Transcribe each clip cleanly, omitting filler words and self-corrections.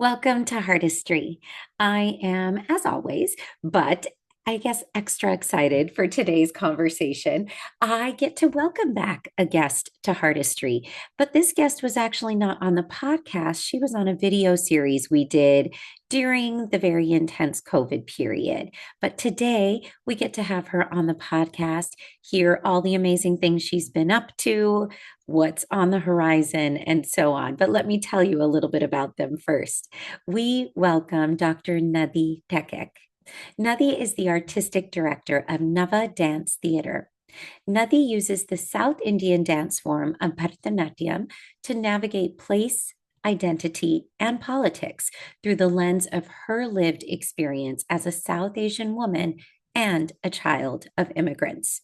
Welcome to Artistry. I am, as always, but I guess extra excited for today's conversation. I get to welcome back a guest to Artistry, but this guest was actually not on the podcast. She was on a video series we did during the very intense COVID period. But today we get to have her on the podcast, hear all the amazing things she's been up to, what's on the horizon, and so on. But let me tell you a little bit about them first. We welcome Dr. Nadhi Thekkek. Nadhi is the artistic director of Nava Dance Theater. Nadhi uses the South Indian dance form of Bharatanatyam to navigate place, identity, and politics through the lens of her lived experience as a South Asian woman and a child of immigrants.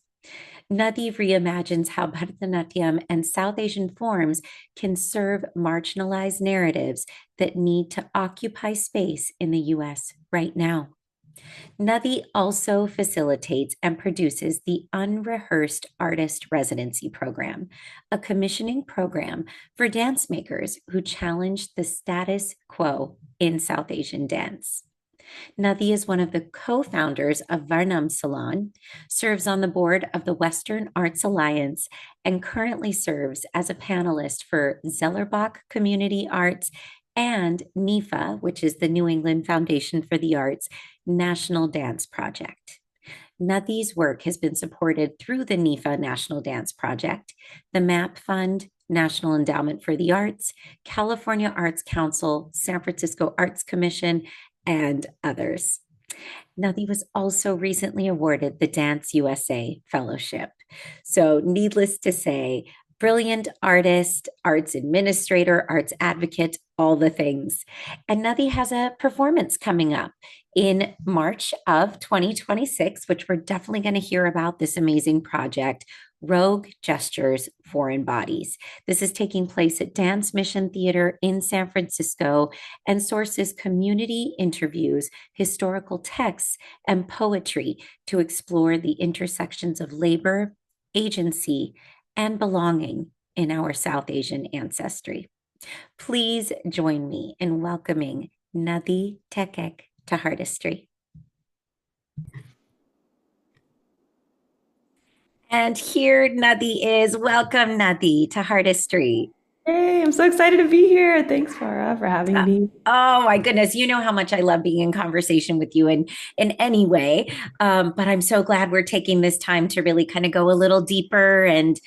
Nadhi reimagines how Bharatanatyam and South Asian forms can serve marginalized narratives that need to occupy space in the US right now. Nadhi also facilitates and produces the Unrehearsed Artist Residency Program, a commissioning program for dance makers who challenge the status quo in South Asian dance. Nadhi is one of the co-founders of Varnam Salon, serves on the board of the Western Arts Alliance, and currently serves as a panelist for Zellerbach Community Arts and NEFA, which is the New England Foundation for the Arts, National Dance Project. Nadhi's work has been supported through the NEFA National Dance Project, the MAP Fund, National Endowment for the Arts, California Arts Council, San Francisco Arts Commission, and others. Nadhi was also recently awarded the Dance USA Fellowship. So, needless to say, brilliant artist, arts administrator, arts advocate, all the things. And Nadhi has a performance coming up in March of 2026, which we're definitely going to hear about this amazing project, Rogue Gestures, Foreign Bodies. This is taking place at Dance Mission Theater in San Francisco and sources community interviews, historical texts, and poetry to explore the intersections of labor, agency, and belonging in our South Asian ancestry. Please join me in welcoming Nadhi Thekkek to Artistry. And here Nadhi is. Welcome, Nadhi, to Artistry. Hey, I'm so excited to be here. Thanks, Farah, for having me. Oh my goodness, you know how much I love being in conversation with you in any way. But I'm so glad we're taking this time to really kind of go a little deeper and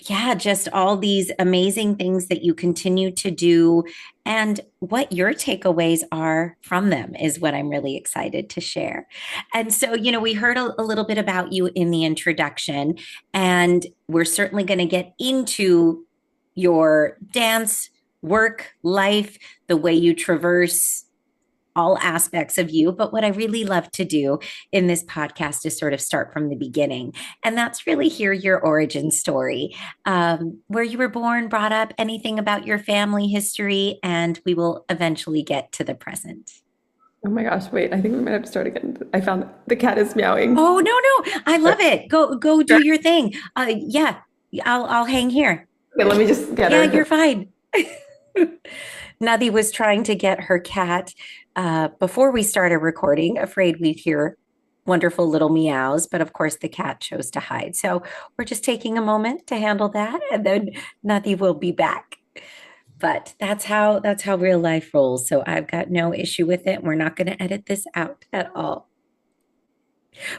yeah, just all these amazing things that you continue to do and what your takeaways are from them is what I'm really excited to share. And so, we heard a little bit about you in the introduction, and we're certainly going to get into your dance, work, life, the way you traverse all aspects of you. But what I really love to do in this podcast is sort of start from the beginning. And that's really hear your origin story, where you were born, brought up, anything about your family history, and we will eventually get to the present. Oh my gosh, wait, I think we might have to start again. I found the cat is meowing. Oh, no, no. I love it. Go do your thing. Yeah, I'll hang here. Okay, let me just get Yeah, her. you're fine. Nadhi was trying to get her cat before we started recording, afraid we'd hear wonderful little meows, but of course the cat chose to hide. So we're just taking a moment to handle that, and then Nadhi will be back. But that's how real life rolls. So I've got no issue with it. We're not going to edit this out at all.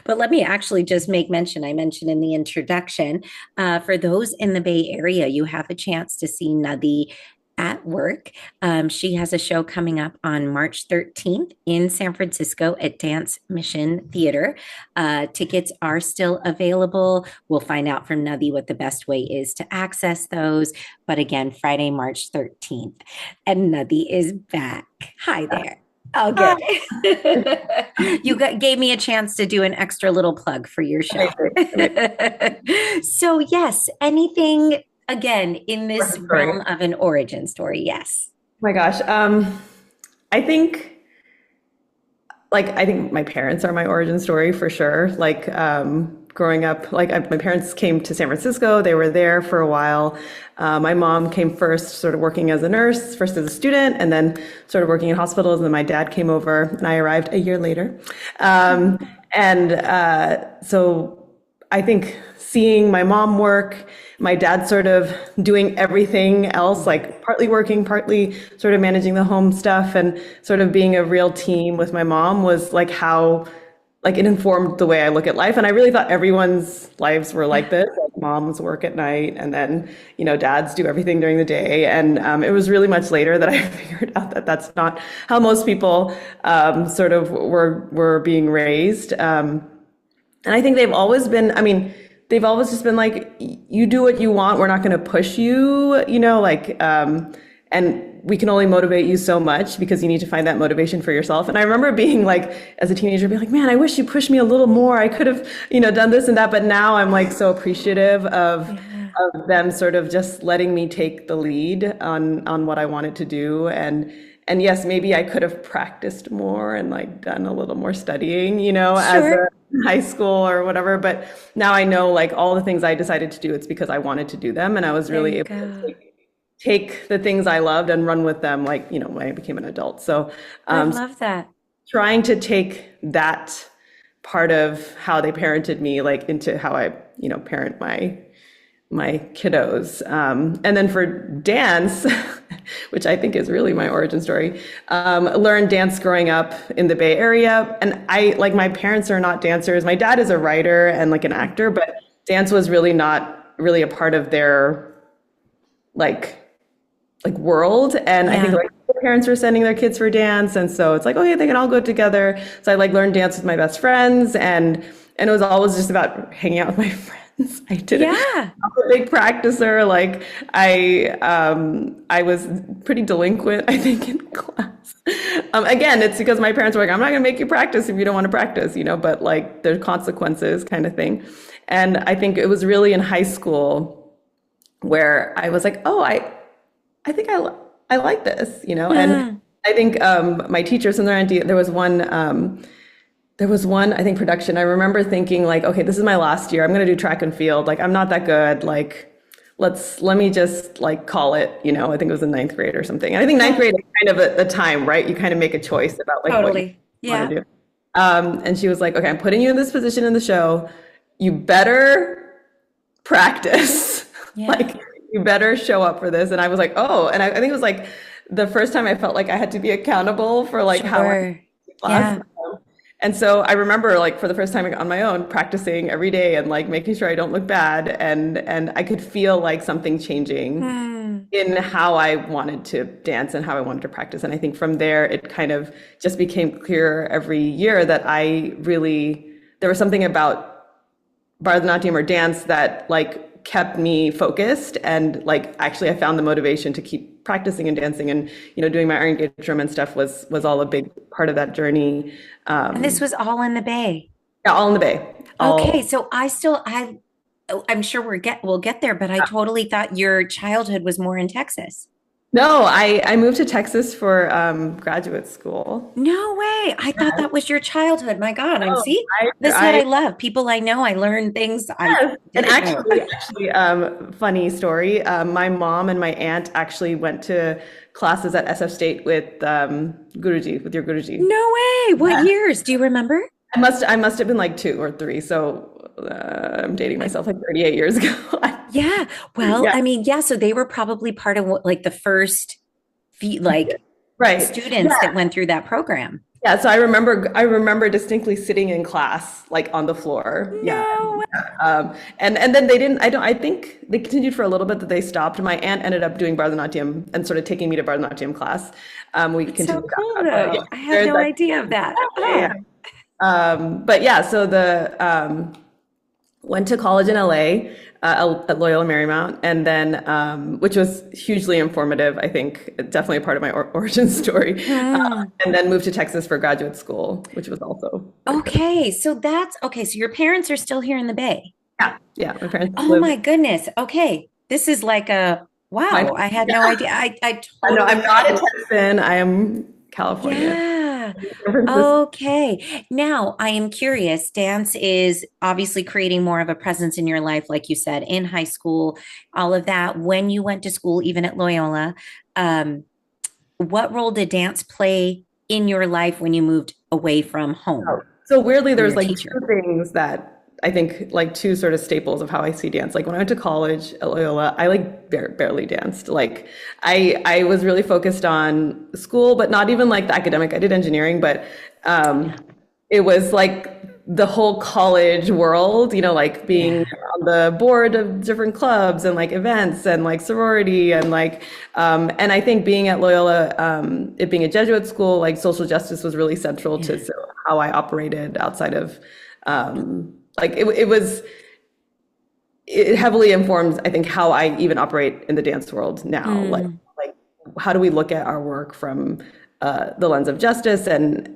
But let me actually just make mention. I mentioned in the introduction, for those in the Bay Area, you have a chance to see Nadhi at work. She has a show coming up on March 13th in San Francisco at Dance Mission Theater. Tickets are still available. We'll find out from Nadhi what the best way is to access those. But again, Friday, March 13th. And Nadhi is back. Hi there. Oh, Ah, good. Gave me a chance to do an extra little plug for your show. amazing, amazing. So, yes, anything again in this Origin story. realm of an origin story? Yes. Oh my gosh. I think I think my parents are my origin story for sure. growing up. Like my parents came to San Francisco. They were there for a while. My mom came first, sort of working as a nurse, first as a student, and then sort of working in hospitals. And then my dad came over, and I arrived a year later. So I think seeing my mom work, my dad sort of doing everything else, like partly working, partly sort of managing the home stuff, and sort of being a real team with my mom was like how, like it informed the way I look at life. And I really thought everyone's lives were like this. Like moms work at night, and then, dads do everything during the day. And it was really much later that I figured out that that's not how most people sort of were being raised. And I think they've always just been like, you do what you want. We're not going to push you, and we can only motivate you so much because you need to find that motivation for yourself. And I remember being like, as a teenager, being like, man, I wish you pushed me a little more. I could have, done this and that. But now I'm like so appreciative of them sort of just letting me take the lead on what I wanted to do. And yes, maybe I could have practiced more and like done a little more studying, as a high school or whatever. But now I know like all the things I decided to do, it's because I wanted to do them. And I was really able to take the things I loved and run with them, like, when I became an adult. So I love that. trying to take that part of how they parented me, like into how I, parent my kiddos. And then for dance, which I think is really my origin story, learned dance growing up in the Bay Area. And my parents are not dancers. My dad is a writer and like an actor, but dance was really not really a part of their like world. And I think like their parents were sending their kids for dance. And so it's like, okay, they can all go together. So I like learned dance with my best friends, and it was always just about hanging out with my friends. I didn't. I'm a big practicer. Like I was pretty delinquent, I think, in class. Again, it's because my parents were like, I'm not going to make you practice if you don't want to practice, but like there's consequences kind of thing. And I think it was really in high school where I was like, oh, I think I like this, and I think my teachers in there was one I think production. I remember thinking like, okay, this is my last year. I'm going to do track and field. Like I'm not that good. Like let me just like call it. I think it was in ninth grade or something. And I think ninth grade is kind of a time, right? You kind of make a choice about like what you want to do. And she was like, okay, I'm putting you in this position in the show. You better practice. Like you better show up for this. And I was like, oh, and I think it was like the first time I felt like I had to be accountable for like how I class. And so I remember like for the first time on my own practicing every day and like making sure I don't look bad. And I could feel like something changing in how I wanted to dance and how I wanted to practice. And I think from there, it kind of just became clear every year that there was something about Bharatanatyam or dance that like kept me focused, and like actually I found the motivation to keep practicing and dancing, and doing my iron gauge drum and stuff was all a big part of that journey. And this was all in the Bay. Yeah, all in the Bay. Okay, so I'm sure we'll get there, but I totally thought your childhood was more in Texas. No, I moved to Texas for graduate school. No way. I thought that was your childhood. My God. This is what I love. People I know, I learn things. And actually, funny story. My mom and my aunt actually went to classes at SF State with Guruji, with your Guruji. No way. What years? Do you remember? I must have been like 2 or 3. So I'm dating myself, like 38 years ago. Yeah. Well, I mean, so they were probably part of what, like the first students that went through that program. Yeah. So I remember distinctly sitting in class, like on the floor. No. And then they didn't, I think they continued for a little bit, that they stopped. My aunt ended up doing Bharatanatyam and sort of taking me to Bharatanatyam class. We continued. So cool though. I had no idea of that. But yeah, so went to college in LA at Loyola Marymount, and then which was hugely informative. I think definitely a part of my origin story. And then moved to Texas for graduate school, which was also okay. So your parents are still here in the Bay. Yeah. My parents. Oh my goodness. Okay, this is like wow. I had no idea. I totally. No, I'm not a Texan. I am California. Yeah. San Francisco. Okay. Now, I am curious. Dance is obviously creating more of a presence in your life, like you said, in high school, all of that. When you went to school, even at Loyola, um, what role did dance play in your life when you moved away from home So weirdly, from there's your like teacher? two things that I think like two sort of staples of how I see dance. Like when I went to college at Loyola, I like barely danced. Like I was really focused on school, but not even like the academic. I did engineering, but um, Yeah. it was like the whole college world, like being Yeah. on the board of different clubs and like events and like sorority and like, and I think being at Loyola, it being a Jesuit school, like social justice was really central to Yeah. how I operated outside of, like it heavily informs, I think, how I even operate in the dance world now. Mm, Like how do we look at our work from the lens of justice and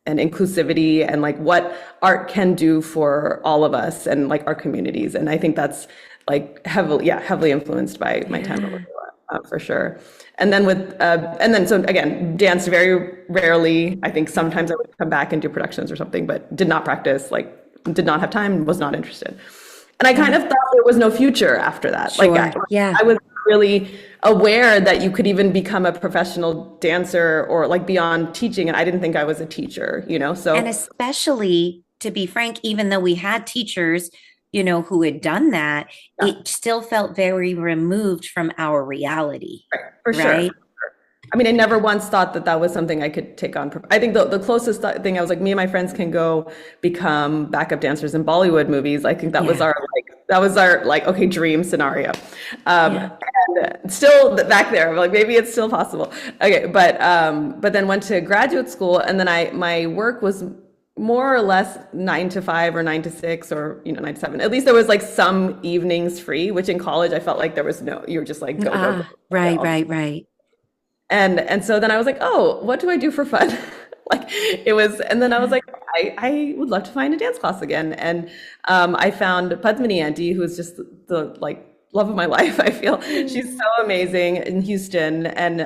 inclusivity and like what art can do for all of us and like our communities. And I think that's like heavily influenced by my time at yeah. Loyola, for sure. And then so again, danced very rarely. I think sometimes I would come back and do productions or something, but did not practice, like did not have time, was not interested. And I kind Yeah. of thought there was no future after that. Like Sure. Yeah. I was really aware that you could even become a professional dancer or like beyond teaching. And I didn't think I was a teacher, And so especially to be frank, even though we had teachers, who had done that, yeah, it still felt very removed from our reality, for sure. right? I mean, I never once thought that that was something I could take on. I think the closest thing I was like, me and my friends can go become backup dancers in Bollywood movies. I think Yeah. that was our like, okay, dream scenario. Yeah. And still back there, like maybe it's still possible. Okay, but then went to graduate school, and then my work was more or less 9 to 5 or 9 to 6 or 9 to 7. At least there was like some evenings free, which in college I felt like there was no. You were just like go go go. Ah, right, All right, right. and so then I was like, oh, what do I do for fun? Like it was, and then I was Yeah. like, I would love to find a dance class again. And I found Padmini Auntie, who's just the like love of my life. I feel she's Mm. so amazing in Houston and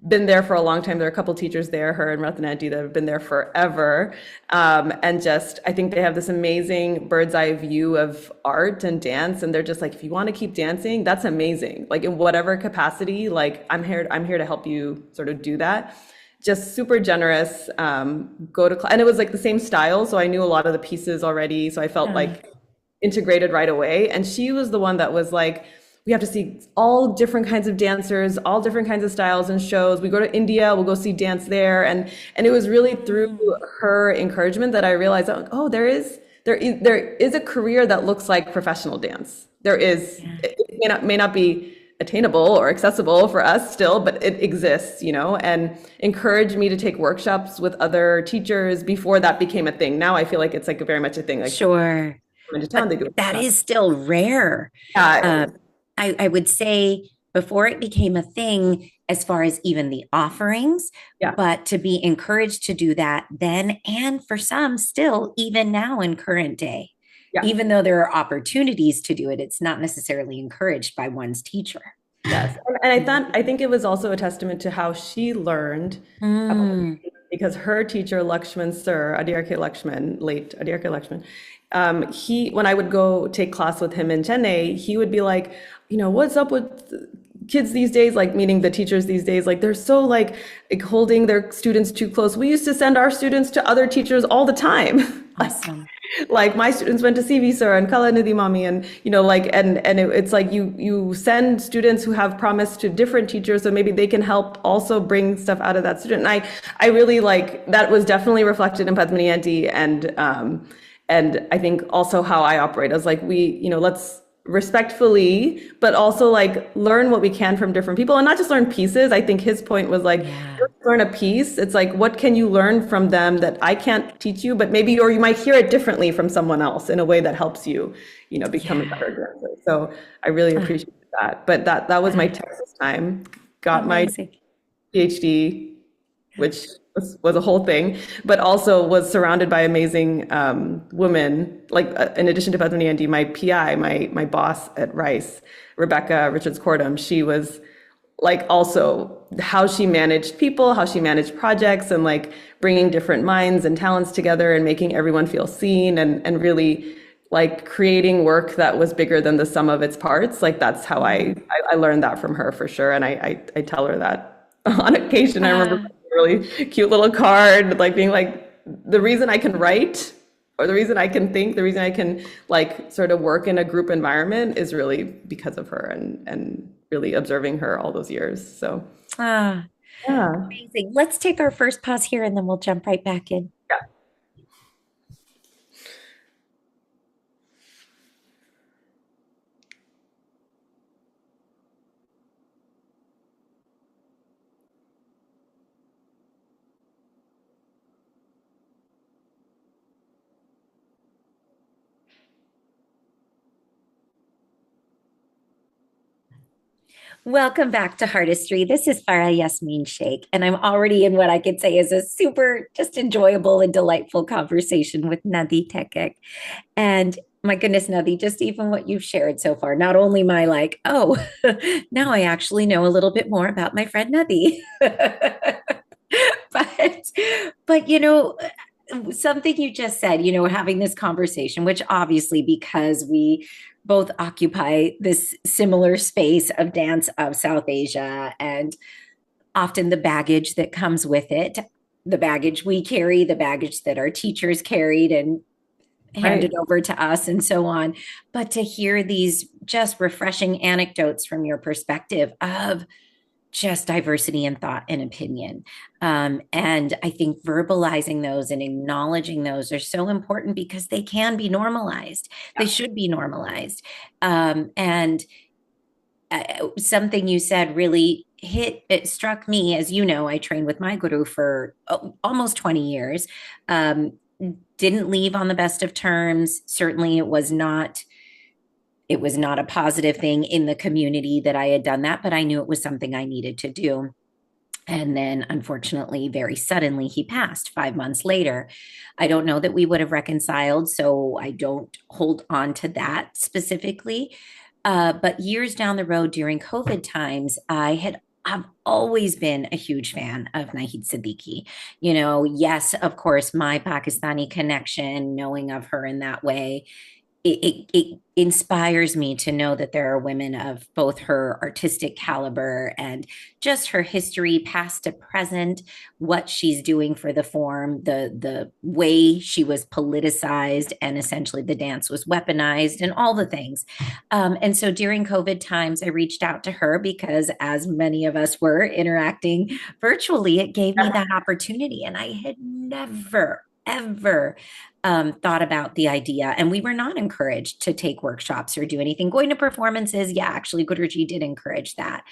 been there for a long time. There are a couple teachers there, her and Rathananti, that have been there forever. And just, I think they have this amazing bird's eye view of art and dance. And they're just like, if you want to keep dancing, that's amazing. Like in whatever capacity, like I'm here to help you sort of do that. Just super generous, go to class. And it was like the same style. So I knew a lot of the pieces already. So I felt Ah, like integrated right away. And she was the one that was like, we have to see all different kinds of dancers, all different kinds of styles and shows. We go to India, we'll go see dance there. And it was really through mm, her encouragement that I realized, oh, there is a career that looks like professional dance. There is, yeah. it may not be attainable or accessible for us still, but it exists, and encouraged me to take workshops with other teachers before that became a thing. Now I feel like it's like very much a thing. Like Sure. come into town, But they do a that workshop. is still rare. Yeah, Uh, I would say before it became a thing, as far as even the offerings, yeah, but to be encouraged to do that then, and for some still, even now in current day, yeah. even though there are opportunities to do it, it's not necessarily encouraged by one's teacher. Yes, and I think it was also a testament to how she learned Mm, because her teacher Lakshman Sir, Adyarke Lakshman, late Adyarke Lakshman, he when I would go take class with him in Chennai, he would be like, what's up with kids these days, like meaning the teachers these days, like they're so like holding their students too close. We used to send our students to other teachers all the time. awesome. Like my students went to CV Sir and Kala Nidhi Mami and like it's like you send students who have promise to different teachers so maybe they can help also bring stuff out of that student. And I really like that was definitely reflected in Padmini Aunty and I think also how I operate. I was like let's respectfully, but also like learn what we can from different people and not just learn pieces. I think his point was like, Yeah. just learn a piece. It's like, what can you learn from them that I can't teach you, but maybe, or you might hear it differently from someone else in a way that helps you, become a Yeah. better dancer. So I really Ah, appreciate that. But that was my ah, Texas time. Got my amazing. PhD, which was a whole thing, but also was surrounded by amazing women. Like in addition to Padmini Andy, my PI, my boss at Rice, Rebecca Richards Cordum, she was like also how she managed people, how she managed projects, and like bringing different minds and talents together and making everyone feel seen, and really like creating work that was bigger than the sum of its parts. Like that's how I learned that from her for sure. And I tell her that on occasion. I remember Ah, a really cute little card, like being like, the reason I can write, or the reason I can think, the reason I can like sort of work in a group environment is really because of her, and really observing her all those years. So ah, yeah. amazing. Let's take our first pause here and then we'll jump right back in. Yeah. Welcome back to Heartistry. This is Farah Yasmin Sheikh, and I'm already in what I could say is a super just enjoyable and delightful conversation with Nadhi Thekkek. And my goodness, Nadhi, just even what you've shared so far, not only my like, oh, now I actually know a little bit more about my friend Nadhi. but but something you just said, having this conversation, which obviously because we both occupy this similar space of dance of South Asia and often the baggage that comes with it, the baggage we carry, the baggage that our teachers carried and handed Right. over to us and so on. But to hear these just refreshing anecdotes from your perspective of just diversity in thought and opinion. And I think verbalizing those and acknowledging those are so important because they can be normalized. They should be normalized. And something you said really it struck me. As you know, I trained with my guru for almost 20 years. Um, didn't leave on the best of terms. Certainly it was not a positive thing in the community that I had done that, but I knew it was something I needed to do. And then, unfortunately, very suddenly, he passed 5 months later. I don't know that we would have reconciled, so I don't hold on to that specifically. But years down the road during COVID times, I've always been a huge fan of Nahid Siddiqui. Yes, of course, my Pakistani connection, knowing of her in that way, it inspires me to know that there are women of both her artistic caliber and just her history, past to present, what she's doing for the form, the way she was politicized, and essentially the dance was weaponized, and all the things. And so during COVID times, I reached out to her because, as many of us were interacting virtually, it gave me that opportunity, and I had never ever thought about the idea. And we were not encouraged to take workshops or do anything. Going to performances, yeah, actually, Guruji did encourage that.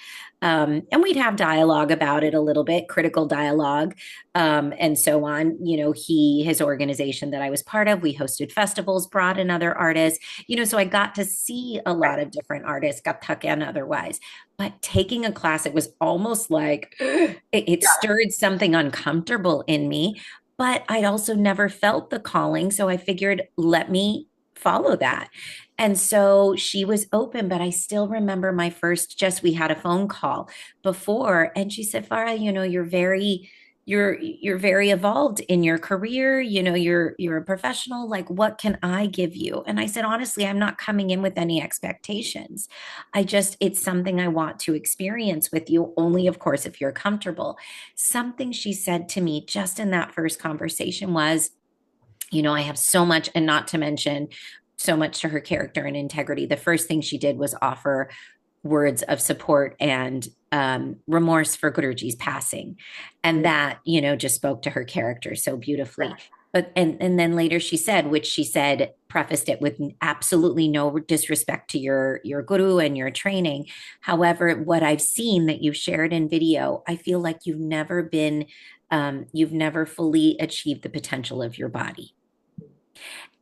And we'd have dialogue about it a little bit, critical dialogue, and so on. His organization that I was part of, we hosted festivals, brought in other artists, so I got to see a lot of different artists, Kathak and otherwise. But taking a class, it was almost like it stirred something uncomfortable in me, but I'd also never felt the calling. So I figured, let me follow that. And so she was open, but I still remember my first, just we had a phone call before, and she said, Farah, you're very evolved in your career. You're a professional. Like, what can I give you? And I said, honestly, I'm not coming in with any expectations. It's something I want to experience with you, only, of course, if you're comfortable. Something she said to me just in that first conversation was, I have so much, and not to mention so much to her character and integrity. The first thing she did was offer words of support and remorse for Guruji's passing. And that, just spoke to her character so beautifully. But and then later she said, which she said, prefaced it with absolutely no disrespect to your guru and your training. However, what I've seen that you've shared in video, I feel like you've never fully achieved the potential of your body.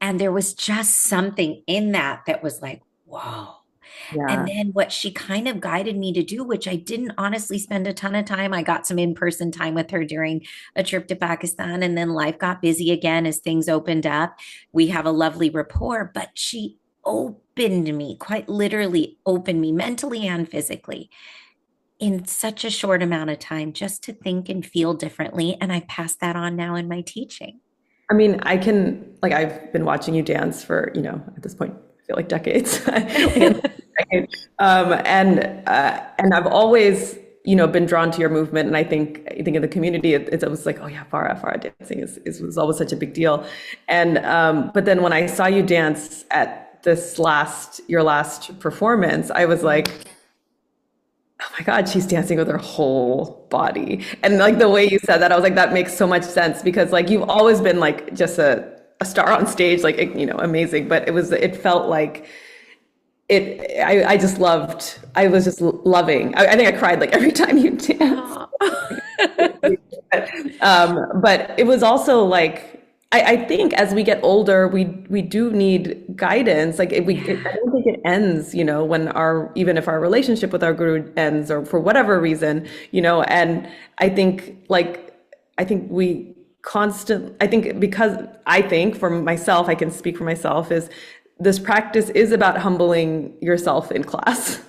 And there was just something in that was like, whoa. And Yeah. then what she kind of guided me to do, which I didn't honestly spend a ton of time. I got some in-person time with her during a trip to Pakistan, and then life got busy again as things opened up. We have a lovely rapport, but she opened me, quite literally opened me mentally and physically. in such a short amount of time just to think and feel differently. And I pass that on now in my teaching. I mean, I can, like, I've been watching you dance for, at this point, I feel like decades. Like, decades. And I've always, been drawn to your movement. And I think in the community, it's always like, oh yeah, Farah dancing was always such a big deal. And, but then when I saw you dance at your last performance, I was like, oh my God, she's dancing with her whole body. And like the way you said that, I was like, that makes so much sense because like you've always been like just a star on stage, like, amazing. But it felt like I just loved, I was just loving. I think I cried like every time you danced. But it was also like, I think as we get older, we do need guidance. Like I don't think it ends, even if our relationship with our guru ends or for whatever reason, and I think because I think for myself, I can speak for myself is this practice is about humbling yourself in class.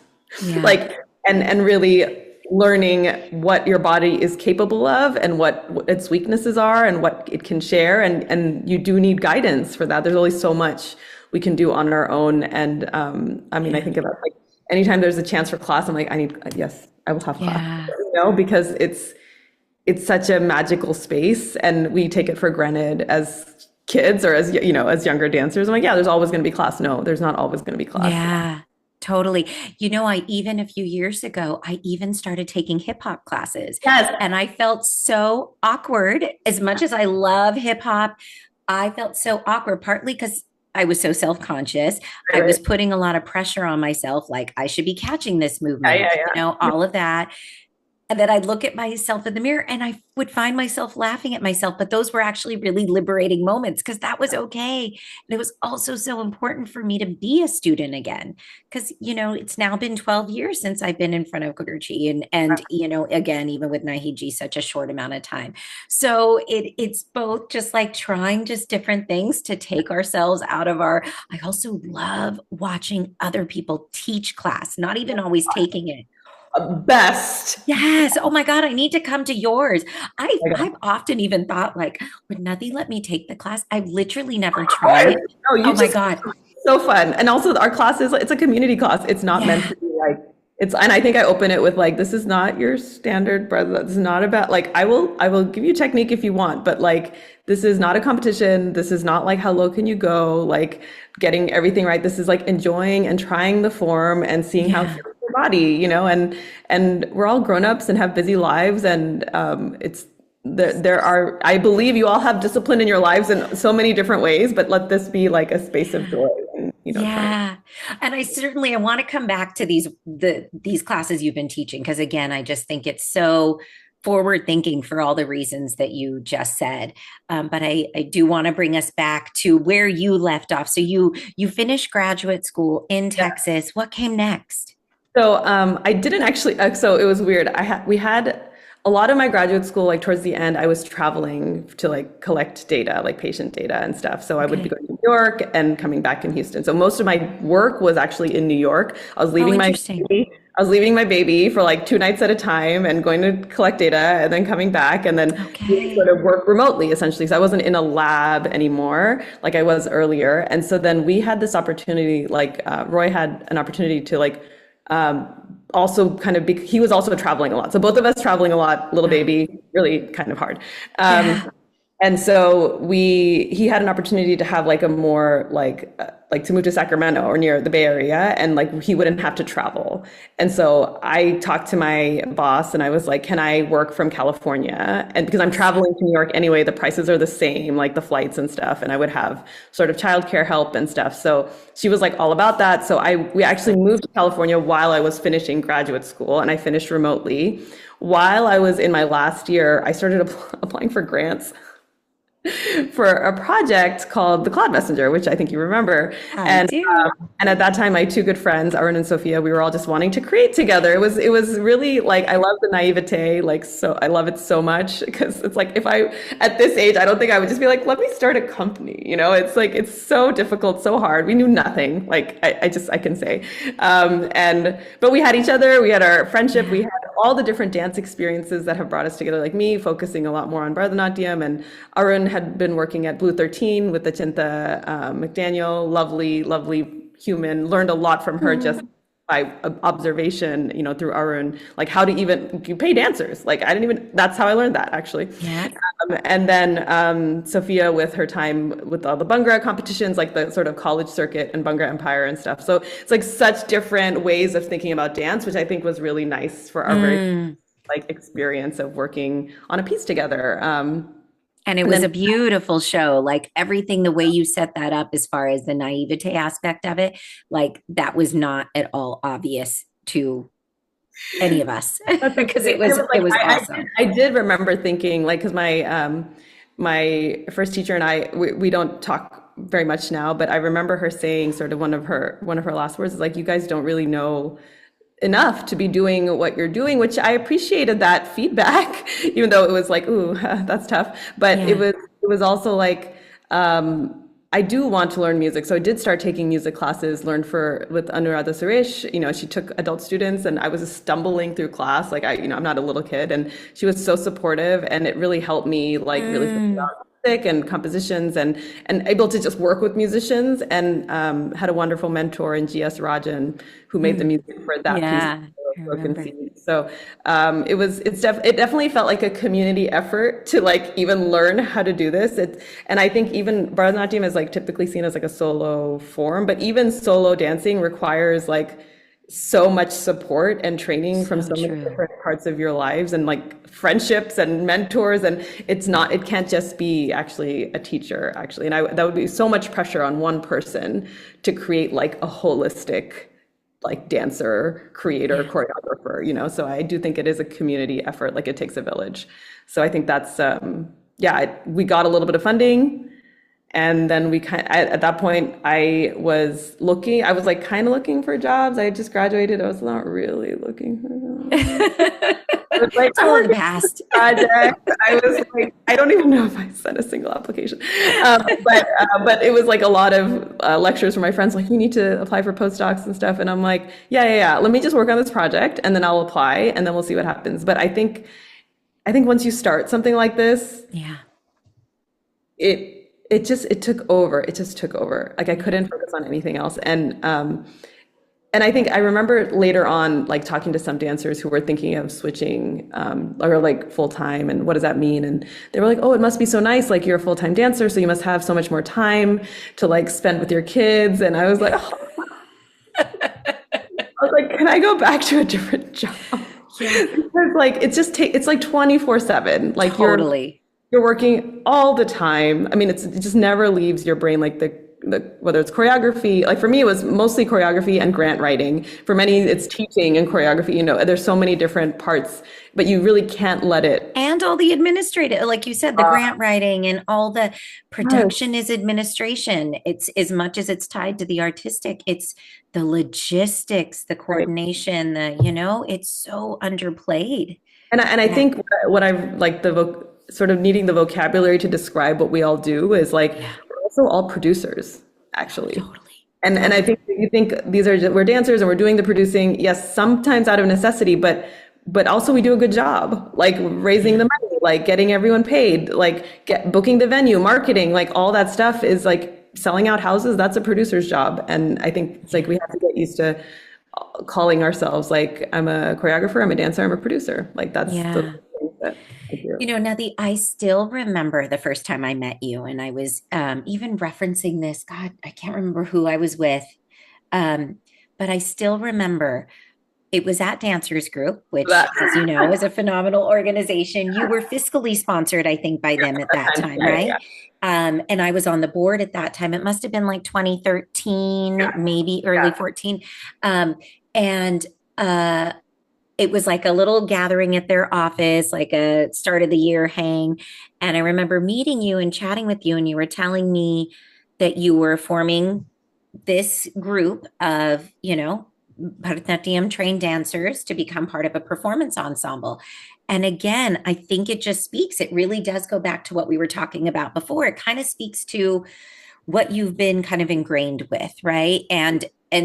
Yeah. Like, and really learning what your body is capable of and what its weaknesses are and what it can share. And you do need guidance for that. There's only so much we can do on our own. And I mean, I think about like anytime there's a chance for class, I'm like, yes, I will have class, because it's such a magical space and we take it for granted as kids or as, as younger dancers. I'm like, yeah, there's always going to be class. No, there's not always going to be class. Yeah. Totally. A few years ago, I even started taking hip hop classes. Yes. And I felt so awkward. As much as I love hip hop, I felt so awkward, partly because I was so self-conscious. I was putting a lot of pressure on myself, like I should be catching this movement, all of that. And then I'd look at myself in the mirror and I would find myself laughing at myself. But those were actually really liberating moments because that was okay. And it was also so important for me to be a student again. Because, it's now been 12 years since I've been in front of Guruji and again, even with Nahiji, such a short amount of time. So it's both just like trying just different things to take ourselves out of I also love watching other people teach class, not even always taking it. Best. Yes. Oh my God, I need to come to yours. I've often even thought like, would Nadhi let me take the class? I've literally never tried it. Oh my God. So fun. And also our class it's a community class. It's not meant to be like and I think I open it with like, this is not your standard brother. This is not about like, I will give you technique if you want, but like, this is not a competition. This is not like, how low can you go? Like getting everything right. This is like enjoying and trying the form and seeing how it feels in your body, and we're all grown-ups and have busy lives. And I believe you all have discipline in your lives in so many different ways, but let this be like a space of joy. And, and I want to come back to these classes you've been teaching, because again, I just think it's so forward thinking for all the reasons that you just said. But I do want to bring us back to where you left off. So you finished graduate school in Texas. What came next? So I didn't actually. So it was weird. We had a lot of my graduate school, like towards the end, I was traveling to like collect data, like patient data and stuff. So I would be going to New York and coming back in Houston. So most of my work was actually in New York. I was leaving my baby for like 2 nights at a time and going to collect data and then coming back and then sort of work remotely essentially. So I wasn't in a lab anymore like I was earlier. And so then we had this opportunity, like Roy had an opportunity to like also kind of he was also traveling a lot. So both of us traveling a lot, little baby, really kind of hard. And so he had an opportunity to have like a more like to move to Sacramento or near the Bay Area, and like he wouldn't have to travel. And so I talked to my boss and I was like, can I work from California? And because I'm traveling to New York anyway, the prices are the same, like the flights and stuff, and I would have sort of childcare help and stuff. So she was like all about that. So we actually moved to California while I was finishing graduate school, and I finished remotely. While I was in my last year, I started applying for grants for a project called the Cloud Messenger, which I think you remember. And at that time, my 2 good friends, Arun and Sophia, we were all just wanting to create together. It was really like, I love the naivete, like, so I love it so much because it's like, at this age, I don't think I would just be like, let me start a company. It's like, it's so difficult, so hard. We knew nothing. Like I can say, but we had each other, we had our friendship, we had all the different dance experiences that have brought us together, like me focusing a lot more on Bharatanatyam, and Arun had been working at Blue 13 with the Chinta McDaniel, lovely, lovely human, learned a lot from her just by observation, through Arun, like how to even you pay dancers. Like I didn't even, that's how I learned that actually. Yeah. And then Sophia with her time with all the Bhangra competitions, like the sort of college circuit and Bhangra Empire and stuff. So it's like such different ways of thinking about dance, which I think was really nice for our very like experience of working on a piece together. And it And was then a beautiful show. Like everything, the way you set that up, as far as the naivete aspect of it, like that was not at all obvious to any of us that's because okay. it And was like awesome. I did remember thinking like because my first teacher and we don't talk very much now, but I remember her saying sort of one of her last words is like, you guys don't really know enough to be doing what you're doing, which I appreciated that feedback, even though it was like, ooh, that's tough. But Yeah. it was also like, I do want to learn music. So I did start taking music classes, learned with Anuradha Suresh. She took adult students and I was stumbling through class. Like I'm not a little kid, and she was so supportive, and it really helped me like really think Mm, about music and compositions, and able to just work with musicians, and had a wonderful mentor in GS Rajan who made the mm. music for that piece. Yeah, I Broken remember. Seed. So it definitely felt like a community effort to like even learn how to do this. And I think even Bharatanatyam is like typically seen as like a solo form, but even solo dancing requires like so much support and training from So so many true. different parts of your lives, and like friendships and mentors, and it can't just be actually a teacher actually, and that would be so much pressure on one person to create like a holistic like dancer, creator, Yeah. choreographer. So I do think it is a community effort, like it takes a village. So I think that's yeah, we got a little bit of funding, and then at that point I was like kind of looking for jobs. I had just graduated. I was not really looking for jobs. I was like, It's I'm all in the working past. on a project. I was like, I don't even know if I sent a single application. But it was like a lot of lectures from my friends, like, you need to apply for postdocs and stuff. And I'm like, yeah. Let me just work on this project and then I'll apply and then we'll see what happens. But I think once you start something like this, Yeah. it took over. It just took over. Like I couldn't focus on anything else. And I think I remember later on, like talking to some dancers who were thinking of switching, or like full time, and what does that mean? And they were like, "Oh, it must be so nice. Like you're a full time dancer, so you must have so much more time to like spend with your kids." And I was like, "Can I go back to a different job?" Yeah. Because like it's like 24/7. Like Totally. you're working all the time. I mean, it just never leaves your brain. Like the whether it's choreography, like for me, it was mostly choreography and grant writing. For many, it's teaching and choreography. There's so many different parts, but you really can't let it. And all the administrative, like you said, the grant writing and all the Yes. production is administration. It's as much as it's tied to the artistic, it's the logistics, the Right. coordination, it's so underplayed. And I Yeah. think what I've like sort of needing the vocabulary to describe what we all do is like Yeah. we're also all producers, actually. Totally. And I think Totally. that you think we're dancers and we're doing the producing, yes, sometimes out of necessity, but also we do a good job, like raising Yeah. the money, like getting everyone paid, like booking the venue, marketing, like all that stuff is like selling out houses. That's a producer's job, and I think it's like we have to get used to calling ourselves like I'm a choreographer, I'm a dancer, I'm a producer. Like that's the Yeah. things that I do. Nadhi, I still remember the first time I met you, and I was even referencing this. God, I can't remember who I was with, um, but I still remember it was at Dancers Group, which, That, as you know, is a phenomenal organization. You were fiscally sponsored, I think, by them at that time, yeah, right? yeah, And I was on the board at that time. It must have been like 2013, maybe early yeah. 14. And it was like a little gathering at their office, like a start of the year hang. And I remember meeting you and chatting with you, and you were telling me that you were forming this group of, Bharatanatyam trained dancers to become part of a performance ensemble. And again, I think it just speaks, it really does go back to what we were talking about before. It kind of speaks to what you've been kind of ingrained with, right? And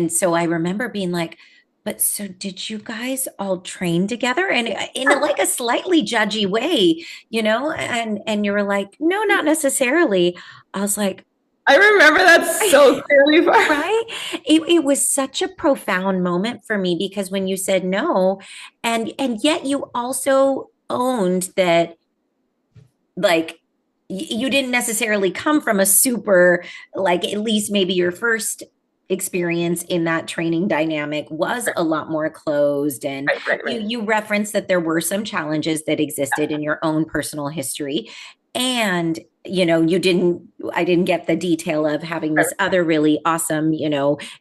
so I remember being like, But so did you guys all train together and in like a slightly judgy way, and you were like, no, not necessarily. I was like, I remember that so clearly. right? It was such a profound moment for me because when you said no, and yet you also owned that like you didn't necessarily come from a super like at least maybe your first experience in that training dynamic was a lot more closed and Right, right, right. you referenced that there were some challenges that existed in your own personal history and you didn't I didn't get the detail of having this other really awesome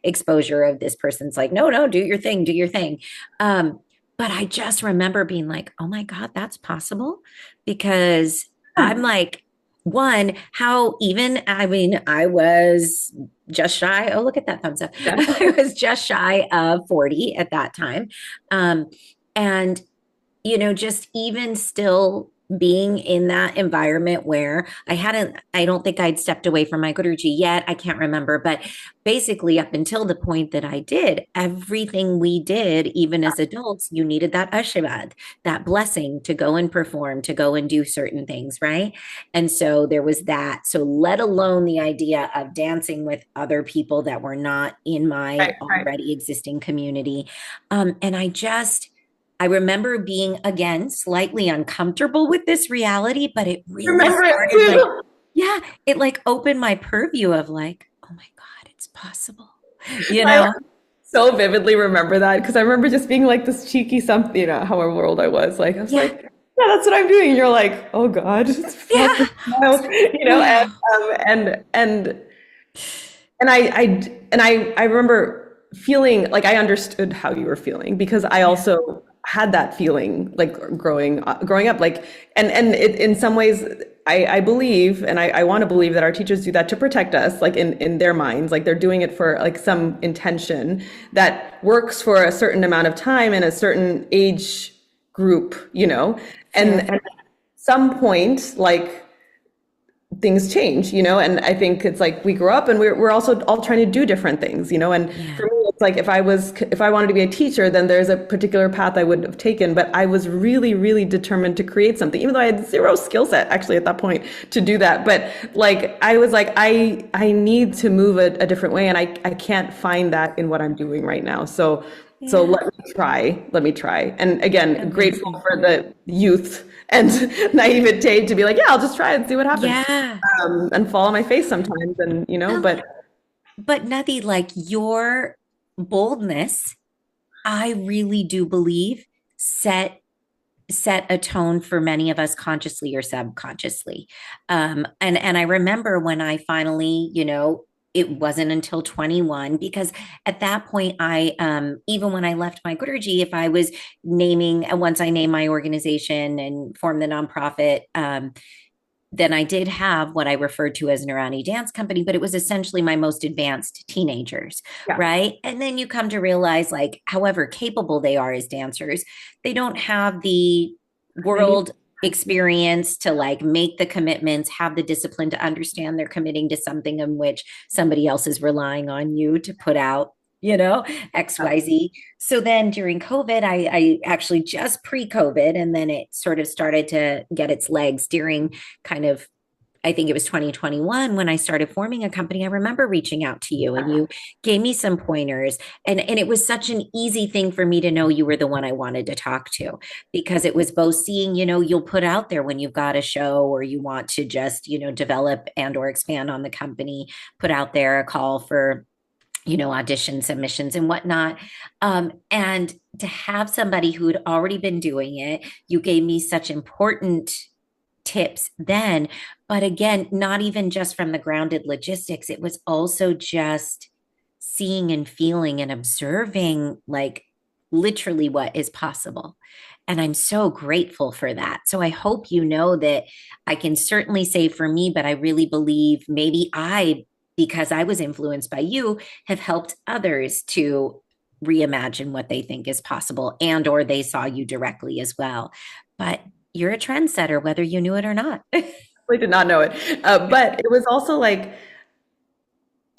exposure of this person's like no no do your thing um but I just remember being like oh my god that's possible because I'm like, one, how even, I mean, I was just shy. Oh, look at that thumbs up. Yeah. I was just shy of 40 at that time. Um, and just even still being in that environment where I don't think I'd stepped away from my Guruji yet. I can't remember. But basically, up until the point that I did, everything we did, even as adults, you needed that ashirvad, that blessing to go and perform, to go and do certain things, right? And so there was that. So, let alone the idea of dancing with other people that were not in my Right, right. already existing community. And I remember being again slightly uncomfortable with this reality, but it really Remember it started like, too. yeah, it like opened my purview of like, oh my God, it's possible, you I know? so vividly remember that because I remember just being like this cheeky something, however old I was. Like I was Yeah, like, yeah, that's what I'm doing. And you're like, oh God, it's yeah. fucking I was wild, like, wow. and I remember feeling like I understood how you were feeling because I Yeah, also had that feeling like growing up like in some ways I believe and I want to believe that our teachers do that to protect us like in their minds like they're doing it for like some intention that works for a certain amount of time and a certain age group and fair. at some point like things change, and I think it's like we grow up and we're also all trying to do different things, and Yeah. for me it's like if I wanted to be a teacher, then there's a particular path I would have taken, but I was really, really determined to create something, even though I had zero skill set actually at that point to do that. But like I was like, I need to move a different way, and I can't find that in what I'm doing right now. So Yeah. let me try. And again, grateful Amazing. for the youth and naivete to be like, yeah, I'll just try and see what happens Yeah. and fall on my face sometimes and Um, but but Nadi, like your boldness, I really do believe set a tone for many of us consciously or subconsciously. And I remember when I finally, it wasn't until 21 because at that point even when I left my Guruji, if I was naming once I named my organization and formed the nonprofit, then I did have what I referred to as an Irani dance company, but it was essentially my most advanced teenagers, yeah, right? And then you come to realize, like, however capable they are as dancers, they don't have the they need world experience to like make the commitments, have the discipline to understand they're committing to something in which somebody else is relying on you to put out, XYZ. So then during COVID, I actually just pre-COVID, and then it sort of started to get its legs during kind of I think it was 2021 when I started forming a company. I remember reaching out to you and you gave me some pointers. And it was such an easy thing for me to know you were the one I wanted to talk to because it was both seeing, you'll put out there when you've got a show or you want to just, develop and or expand on the company, put out there a call for audition submissions and whatnot. And to have somebody who had already been doing it, you gave me such important tips then. But again, not even just from the grounded logistics, it was also just seeing and feeling and observing, like literally what is possible. And I'm so grateful for that. So I hope you know that I can certainly say for me, but I really believe maybe because I was influenced by you, have helped others to reimagine what they think is possible and or they saw you directly as well. But you're a trendsetter, whether you knew it or not. I did not know it, but it was also like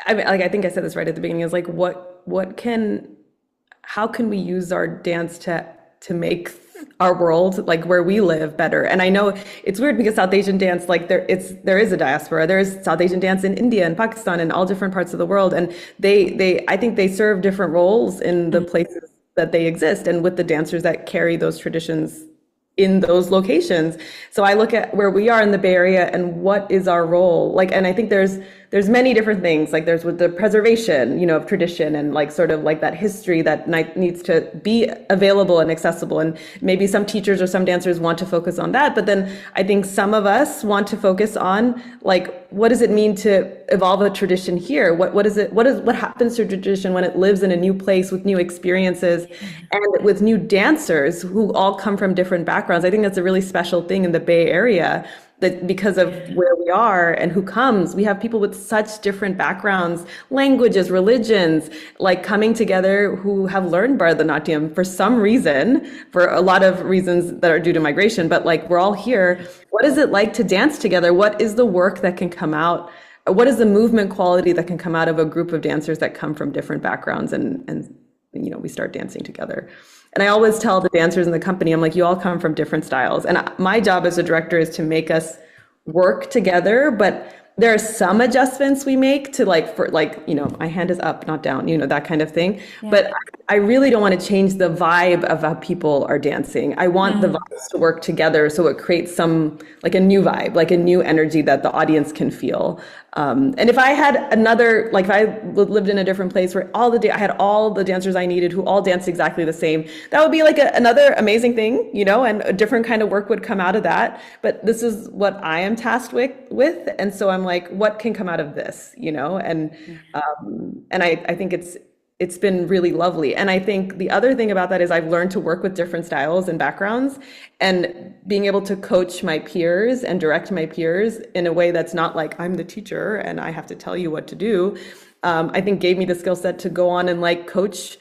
I mean like I think I said this right at the beginning is like what can how can we use our dance to make our world, like where we live, better? And I know it's weird because South Asian dance, like there is a diaspora. There is South Asian dance in India and Pakistan and all different parts of the world, and they I think they serve different roles in the places that they exist, and with the dancers that carry those traditions in those locations. So I look at where we are in the Bay Area and what is our role, like, and I think there's many different things, like there's with the preservation, of tradition and like sort of like that history that needs to be available and accessible. And maybe some teachers or some dancers want to focus on that, but then I think some of us want to focus on like, what does it mean to evolve a tradition here? What happens to tradition when it lives in a new place with new experiences and with new dancers who all come from different backgrounds? I think that's a really special thing in the Bay Area, that because of where we are and who comes, we have people with such different backgrounds, languages, religions, like coming together who have learned Bharatanatyam for some reason, for a lot of reasons that are due to migration, but like we're all here. What is it like to dance together? What is the work that can come out? What is the movement quality that can come out of a group of dancers that come from different backgrounds and we start dancing together? And I always tell the dancers in the company, I'm like, you all come from different styles. And my job as a director is to make us work together, but there are some adjustments we make to my hand is up, not down, that kind of thing. Yeah. But I really don't want to change the vibe of how people are dancing. I want the vibes to work together so it creates like a new vibe, like a new energy that the audience can feel. And if I had if I lived in a different place where I had all the dancers I needed who all danced exactly the same, that would be like another amazing thing, and a different kind of work would come out of that. But this is what I am tasked with. And so I'm like, what can come out of this, and I think it's been really lovely. And I think the other thing about that is I've learned to work with different styles and backgrounds, and being able to coach my peers and direct my peers in a way that's not like I'm the teacher and I have to tell you what to do. I think gave me the skill set to go on and like coach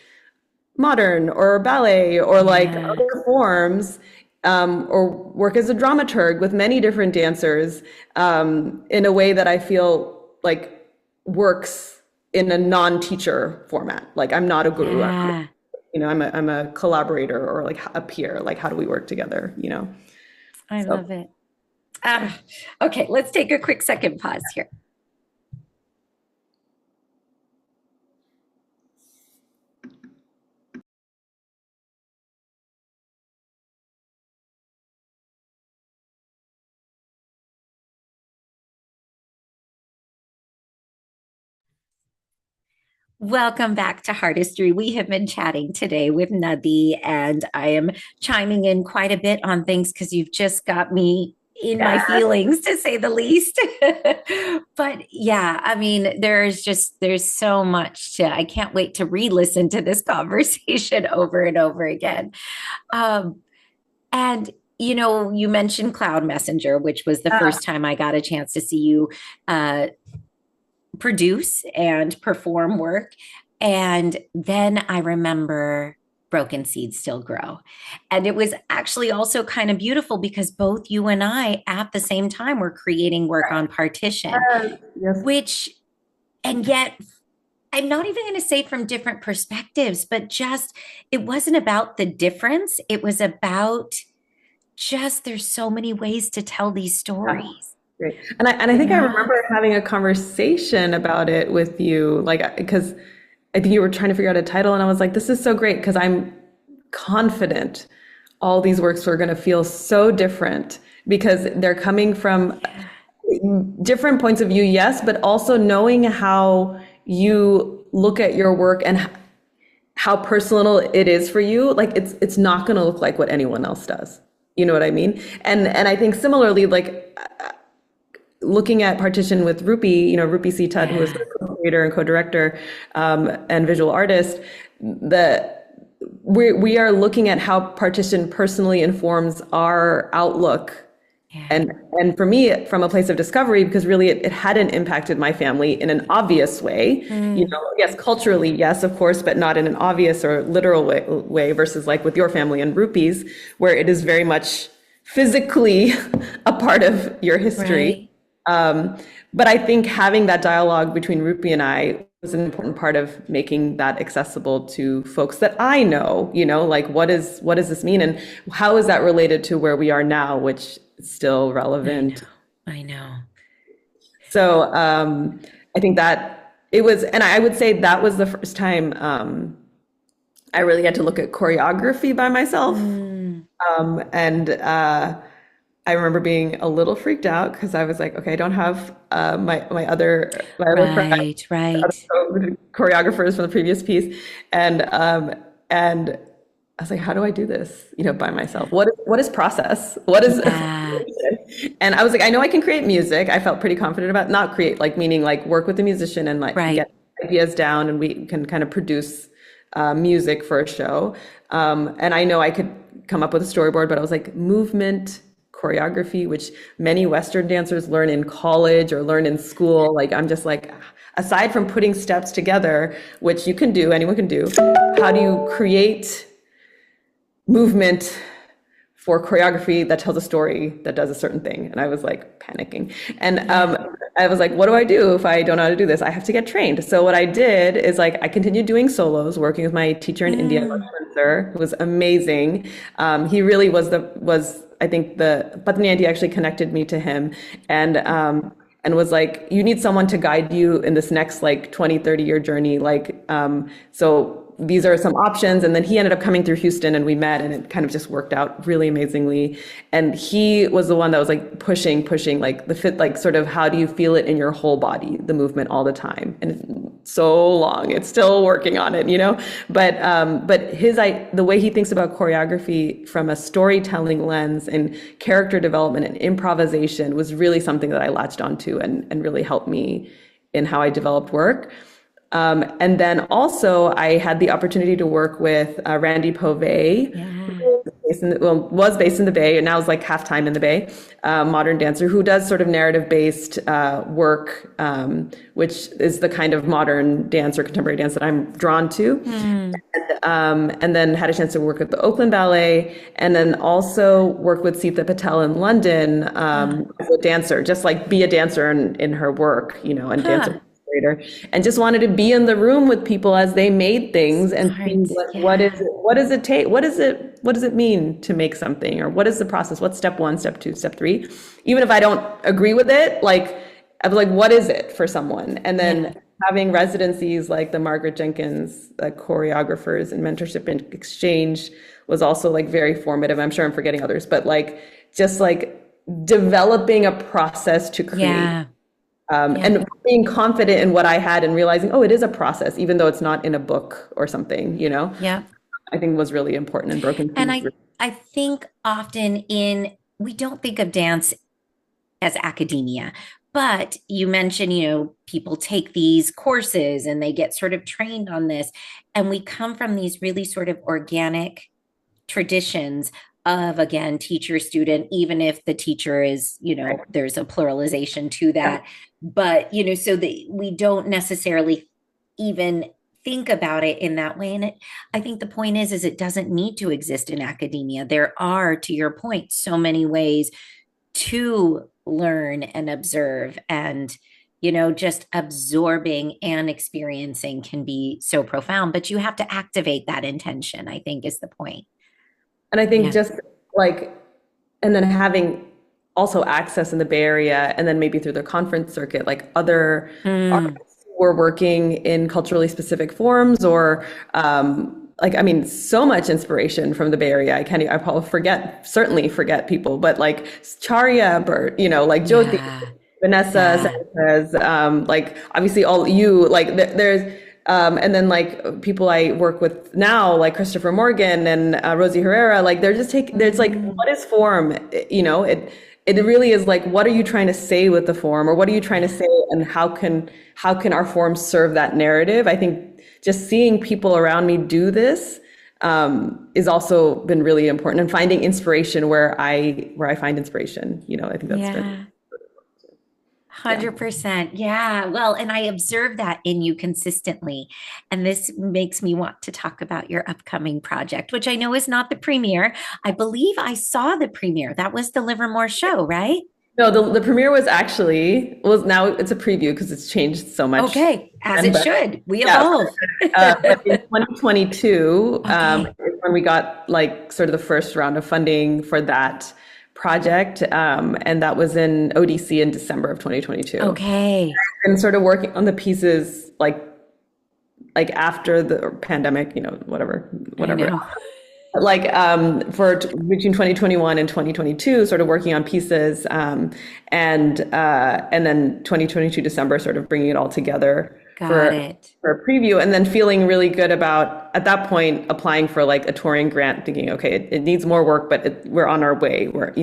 modern or ballet or like other forms, or work as a dramaturg with many different dancers, in a way that I feel like works in a non-teacher format. Like I'm not a guru. Yeah. I'm a collaborator or like a peer. Like how do we work together? I love it. Okay, let's take a quick second pause here. Welcome back to Heartistry. We have been chatting today with Nadhi, and I am chiming in quite a bit on things because you've just got me in my feelings, to say the least. But yeah, I mean, there's so much I can't wait to re-listen to this conversation over and over again. And you mentioned Cloud Messenger, which was the first time I got a chance to see you produce and perform work. And then I remember Broken Seeds Still Grow. And it was actually also kind of beautiful because both you and I at the same time were creating work on partition, and yet I'm not even going to say from different perspectives, but just, it wasn't about the difference. It was about just, there's so many ways to tell these stories. Great. And I think I remember having a conversation about it with you, like, because I think you were trying to figure out a title, and I was like, this is so great because I'm confident all these works are going to feel so different because they're coming from different points of view, yes, but also knowing how you look at your work and how personal it is for you. Like it's not going to look like what anyone else does. You know what I mean? And I think similarly, like, looking at partition with Rupi, Rupi C. Tudd, who is the co-creator and co-director, and visual artist, we are looking at how partition personally informs our outlook. Yeah. And for me, from a place of discovery, because really it hadn't impacted my family in an obvious way. Yes, culturally, yes, of course, but not in an obvious or literal way versus like with your family and Rupi's, where it is very much physically a part of your history. Right. But I think having that dialogue between Rupi and I was an important part of making that accessible to folks that I know, like what does this mean? And how is that related to where we are now, which is still I know. relevant? I know. So I think that it was, and I would say that was the first time I really had to look at choreography by myself. Mm, And I remember being a little freaked out because I was like, okay, I don't have my other friends, right, right. choreographers from the previous piece, and I was like, how do I do this, by myself? What is process? What is Yeah, And I was like, I know I can create music. I felt pretty confident about not create, like meaning like work with the musician and like right. get ideas down, and we can kind of produce music for a show. And I know I could come up with a storyboard, but I was like, movement, choreography, which many Western dancers learn in college or learn in school. Like, I'm just like, aside from putting steps together, which you can do, anyone can do, how do you create movement for choreography that tells a story that does a certain thing? And I was like panicking. And Yeah. I was like, what do I do if I don't know how to do this? I have to get trained. So what I did is like I continued doing solos, working with my teacher in India, Mm, who was amazing. He really was I think the Bharatanatyam actually connected me to him, and was like, you need someone to guide you in this next like 20, 30-year journey. Like, so these are some options. And then he ended up coming through Houston and we met, and it kind of just worked out really amazingly. And he was the one that was like pushing, like the fit, like sort of how do you feel it in your whole body, the movement all the time. And it's so long, it's still working on it, but the way he thinks about choreography from a storytelling lens and character development and improvisation was really something that I latched onto and really helped me in how I developed work. And then also I had the opportunity to work with Randy Povey, yeah. was based in the Bay and now is like half time in the Bay, modern dancer who does sort of narrative based work, which is the kind of modern dance or contemporary dance that I'm drawn to. Mm, And then had a chance to work at the Oakland Ballet, and then also work with Sita Patel in London, huh. as a dancer, just like be a dancer in her work, and dance Huh. administrator, and just wanted to be in the room with people as they made things and see Smart. Yeah. what does it take, what does it mean to make something, or what is the process, what's step one, step two, step three, even if I don't agree with it, like I was like, what is it for someone? And Yeah. then having residencies like the Margaret Jenkins choreographers and mentorship and exchange was also like very formative. I'm sure I'm forgetting others, but like just like developing a process to create, Yeah. Yeah. and being confident in what I had and realizing, oh, it is a process, even though it's not in a book or something, Yeah. I think was really important and broken And through. I think often we don't think of dance as academia. But you mentioned, people take these courses and they get sort of trained on this. And we come from these really sort of organic traditions of, again, teacher student, even if the teacher is, there's a pluralization to that. But, so that we don't necessarily even think about it in that way. And I think the point is it doesn't need to exist in academia. There are, to your point, so many ways to learn and observe, and just absorbing and experiencing can be so profound, but you have to activate that intention, I think, is the point. And I think Yeah. just like, and then having also access in the Bay Area, and then maybe through the conference circuit, like other Mm, artists who are working in culturally specific forms, or like, I mean, so much inspiration from the Bay Area. I probably certainly forget people, but like Charya, Bert, like Jyoti, yeah. Vanessa Yeah. Sanchez, like obviously all you, like there's, and then like people I work with now, like Christopher Morgan and Rosie Herrera, like they're just there's like, Mm, what is form? It really is like, what are you trying to say with the form, or what are you trying to yeah. say, and how can our forms serve that narrative? I think just seeing people around me do this is also been really important, and finding inspiration where I find inspiration. I think that's been, Yeah. yeah. 100%. Yeah. Well, and I observe that in you consistently. And this makes me want to talk about your upcoming project, which I know is not the premiere. I believe I saw the premiere. That was the Livermore show, right? No, the premiere was now it's a preview because it's changed so much. Okay, as And it but should. We yeah, evolve. but in 2022, Okay. is when we got like sort of the first round of funding for that project, and that was in ODC in December of 2022. Okay. And sort of working on the pieces like after the pandemic, I whatever know. like between 2021 and 2022 sort of working on pieces, and then 2022 December sort of bringing it all together Got it. for a preview, and then feeling really good about at that point applying for like a touring grant, thinking okay, it needs more work, but we're on our way, we're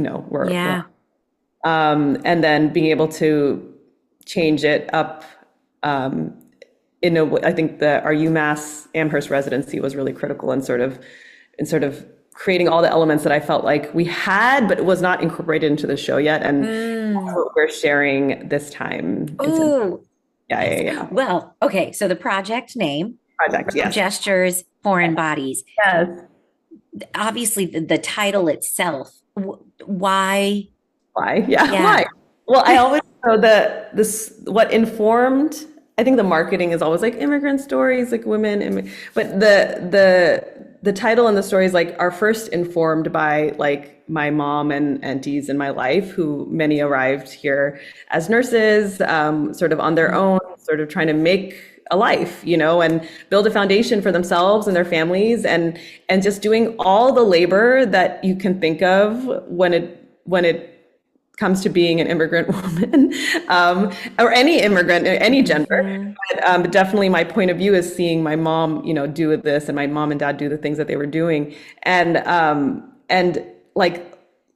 Yeah. and then being able to change it up, I think our UMass Amherst residency was really critical in sort of creating all the elements that I felt like we had, but it was not incorporated into the show yet. And that's Mm. what we're sharing this time. Oh, Yeah, yes. yeah, yeah. Well, okay. So the project name, Project, Verb yes. Gestures, Foreign Bodies. Yes. Obviously, the title itself. Why? Why? Yeah, Yeah. why? Well, I always know what informed. I think the marketing is always like immigrant stories, like women, but the title and the stories like are first informed by like my mom and aunties in my life, who many arrived here as nurses, sort of on their own, sort of trying to make a life, and build a foundation for themselves and their families, and just doing all the labor that you can think of when it comes to being an immigrant woman, or any immigrant, any gender. Mhm. But definitely my point of view is seeing my mom, do this, and my mom and dad do the things that they were doing. And like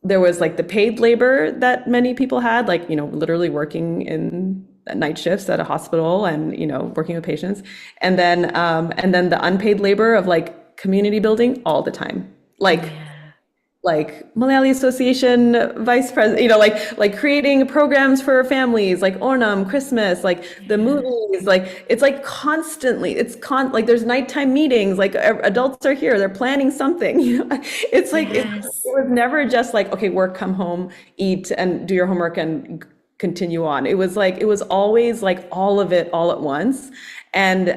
there was like the paid labor that many people had, like, literally working in night shifts at a hospital and, working with patients. And then the unpaid labor of like community building all the time. Yeah. Like Malayali Association vice president, like creating programs for families, like Ornam, Christmas, like the Yeah. movies, like it's like constantly, like there's nighttime meetings, like adults are here, they're planning something, It's like it Yes. was never just like, okay, work, come home, eat, and do your homework and continue on. It was like it was always like all of it all at once, and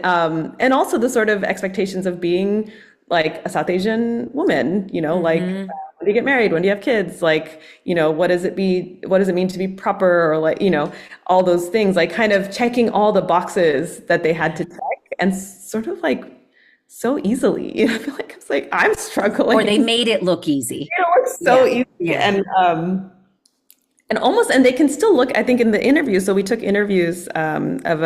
also the sort of expectations of being like a South Asian woman, like Hmm. when do you get married? When do you have kids? Like, what does it mean to be proper? Or like, all those things, like kind of checking all the boxes that they had to check, and sort of like so easily. I feel like it's like I'm Or they struggling. made it look easy. It looks so Yeah. easy. Yeah. And they can still look, I think, in the interviews. So we took interviews, of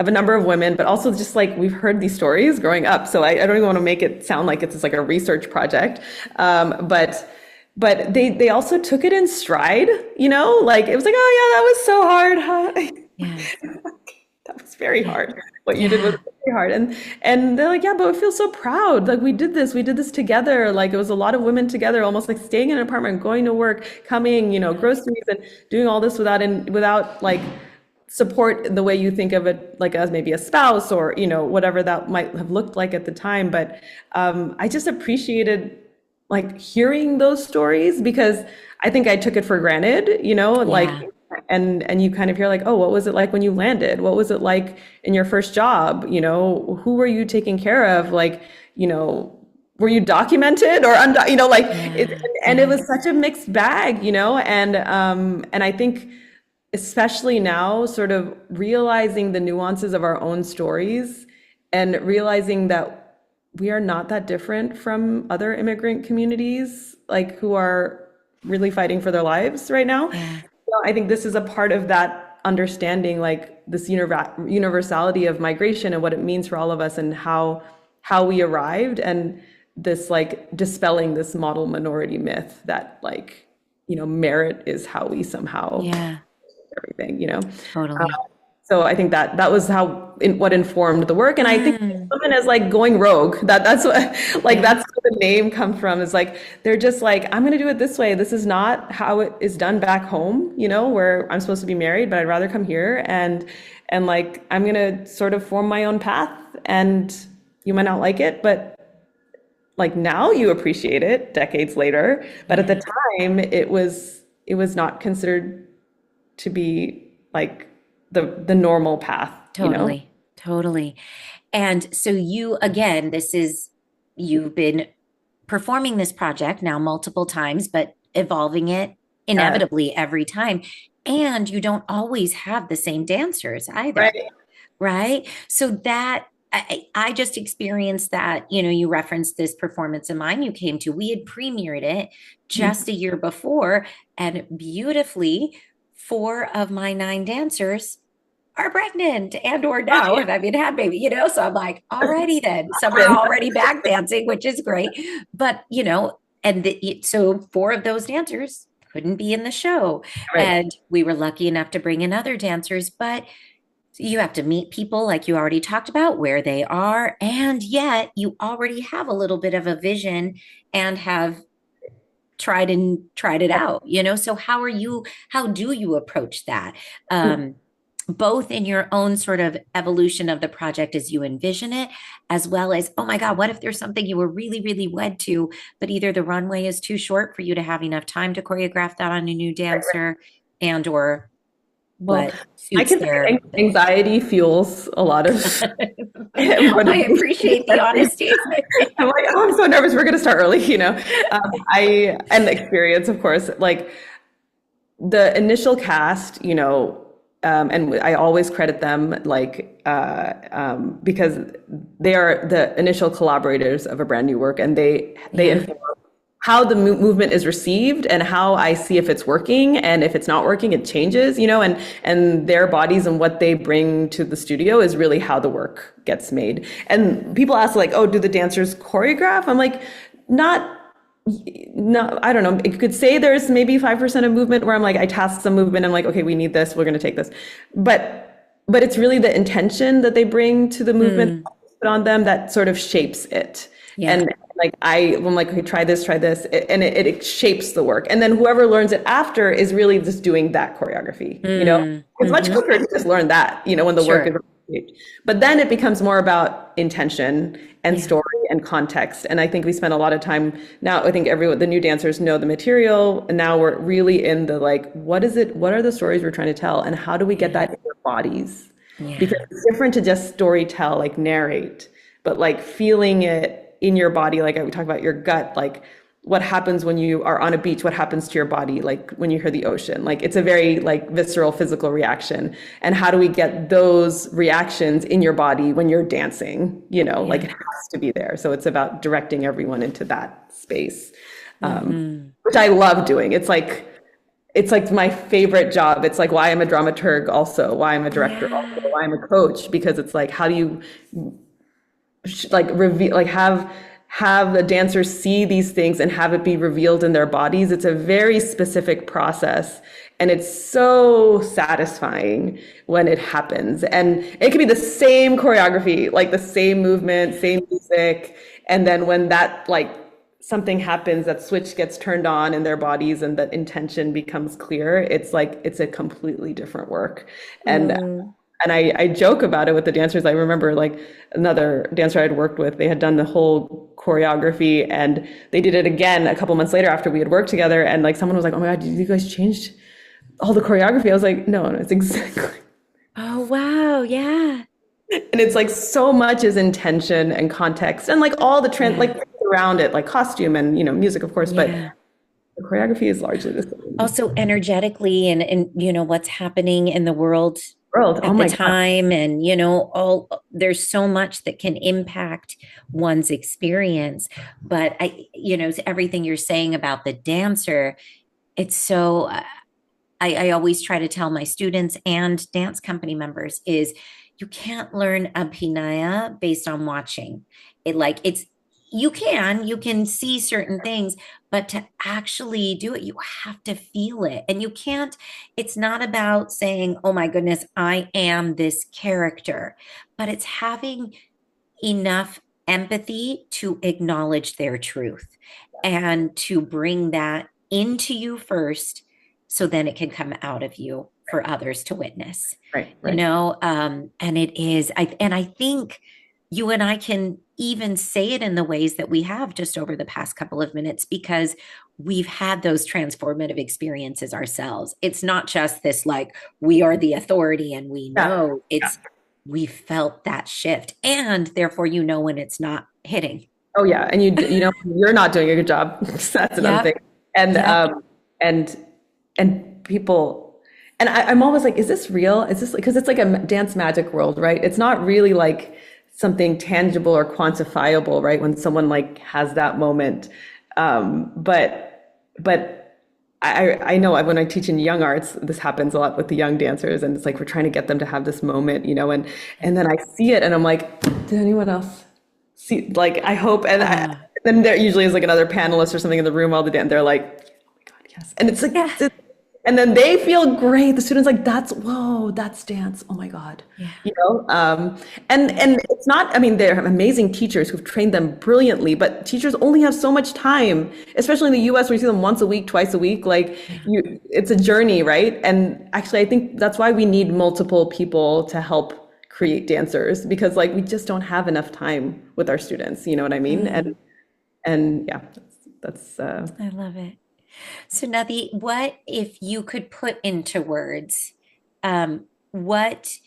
a number of women, but also just like we've heard these stories growing up. So I don't even want to make it sound like it's just like a research project. But they also took it in stride, like it was like, oh yeah, that was so hard, Yes. huh? That was very hard. What you did was Yeah. very hard. And they're like, yeah, but we feel so proud. Like we did this together. Like it was a lot of women together, almost like staying in an apartment, going to work, coming, groceries, and doing all this without like support the way you think of it, like as maybe a spouse or, whatever that might have looked like at the time. But I just appreciated like hearing those stories, because I think I took it for granted, like, Yeah. and you kind of hear like, oh, what was it like when you landed? What was it like in your first job? Who were you taking care of? Like, were you documented or like it, Yeah. and it Yeah. was such a mixed bag, and I think especially now sort of realizing the nuances of our own stories and realizing that we are not that different from other immigrant communities, like who are really fighting for their lives right now. Yeah. So I think this is a part of that understanding, like this universality of migration and what it means for all of us, and how we arrived, and this like dispelling this model minority myth that like, merit is how we somehow Yeah. everything. Totally. So I think that was what informed the work, and I think Mm. women as like going rogue. That's what like Yeah. that's where the name comes from. Is like they're just like, I'm going to do it this way. This is not how it is done back home. Where I'm supposed to be married, but I'd rather come here, and like I'm going to sort of form my own path. And you might not like it, but like now you appreciate it decades later. But at the Yeah. time, it was not considered to be like the normal path, you know? Totally. Totally. And so you, again, you've been performing this project now multiple times, but evolving it Yeah, inevitably every time. And you don't always have the same dancers either, right. right? So I just experienced that. You referenced this performance of mine you came to. We had premiered it just a year before, and beautifully, four of my nine dancers are pregnant and or now have I mean had baby, so I'm like, alrighty then. Some are already back dancing, which is great. But so four of those dancers couldn't be in the show. Right. And we were lucky enough to bring in other dancers, but you have to meet people like you already talked about where they are. And yet you already have a little bit of a vision and have tried it out, so how do you approach that, both in your own sort of evolution of the project as you envision it, as well as, oh my God, what if there's something you were really, really wed to, but either the runway is too short for you to have enough time to choreograph that on a new dancer, and or Well, what I suits can say their ability. anxiety fuels a lot of I appreciate the honesty. I'm like, oh, I'm so nervous. We're going to start early, you know. And the experience, of course, like the initial cast, and I always credit them, like, because they are the initial collaborators of a brand new work, and they Yeah. inform how the movement is received and how I see if it's working, and if it's not working, it changes, and their bodies and what they bring to the studio is really how the work gets made. And people ask like, oh, do the dancers choreograph? I'm like, not. No, I don't know. You could say there's maybe 5% of movement where I'm like, I task some movement. I'm like, okay, we need this. We're going to take this. But it's really the intention that they bring to the movement Mm, put on them that sort of shapes it. yeah. And like I'm like, okay, try this, and it shapes the work. And then whoever learns it after is really just doing that choreography. It's much Mm-hmm. quicker to just learn that, when the work is. Sure. But then it becomes more about intention and Yeah. story and context. And I think we spend a lot of time now. I think the new dancers know the material, and now we're really in the like, what is it? What are the stories we're trying to tell, and how do we get Yeah. that in their bodies? Because Yeah. it's different to just story tell, like narrate, but like feeling it in your body. Like we talk about your gut, like what happens when you are on a beach, what happens to your body, like when you hear the ocean. Like it's a very like visceral physical reaction. And how do we get those reactions in your body when you're dancing? Like Yeah. it has to be there. So it's about directing everyone into that space, Mm-hmm. which I love doing. It's like my favorite job. It's like why I'm a dramaturg also, why I'm a director also, Yeah. why I'm a coach, because it's like, how do you like reveal, like have the dancers see these things and have it be revealed in their bodies. It's a very specific process, and it's so satisfying when it happens. And it can be the same choreography, like the same movement, same music, and then when that like something happens, that switch gets turned on in their bodies and that intention becomes clear, it's like it's a completely different work. and Mm. and I joke about it with the dancers. I remember like another dancer I'd worked with, they had done the whole choreography, and they did it again a couple months later after we had worked together. And like someone was like, oh my God, did you guys change all the choreography? I was like, no, it's exactly. Oh, wow. Yeah. And it's like so much is intention and context and like all the trend, Yeah. like around it, like costume and, music, of course, but Yeah. the choreography is largely the same. Also energetically, and what's happening in the world World. Oh at the my God. time, and all there's so much that can impact one's experience. But everything you're saying about the dancer, it's so I always try to tell my students and dance company members is you can't learn abhinaya based on watching it. Like you can see certain things, but to actually do it, you have to feel it. And it's not about saying, oh my goodness, I am this character, but it's having enough empathy to acknowledge their truth and to bring that into you first, so then it can come out of you for others to witness. Right, right. And it is, I think you and I can even say it in the ways that we have just over the past couple of minutes because we've had those transformative experiences ourselves. It's not just this like we are the authority and we Yeah. know it's we felt that shift and therefore you know when it's not hitting. Oh yeah, and you know you're not doing a good job. That's another thing. Yep. And Yep. and people, and I'm always like, is this real? Is this because it's like a dance magic world, right? It's not really like something tangible or quantifiable, right? When someone like has that moment, but I know when I teach in young arts, this happens a lot with the young dancers, and it's like we're trying to get them to have this moment, and then I see it, and I'm like, did anyone else see? Like, I hope, Uh, then there usually is like another panelist or something in the room while the dance. They're like, oh my God, yes, and it's like, yeah. and then they feel great. The students like, that's whoa, that's dance. Oh my God, Yeah. and it's not. I mean, they're amazing teachers who've trained them brilliantly, but teachers only have so much time, especially in the U.S. where you see them once a week, twice a week. Like Yeah. it's a journey, right? And actually, I think that's why we need multiple people to help create dancers because like we just don't have enough time with our students. You know what I mean? Mm, And yeah, that's I love it. So, Navi, what if you could put into words what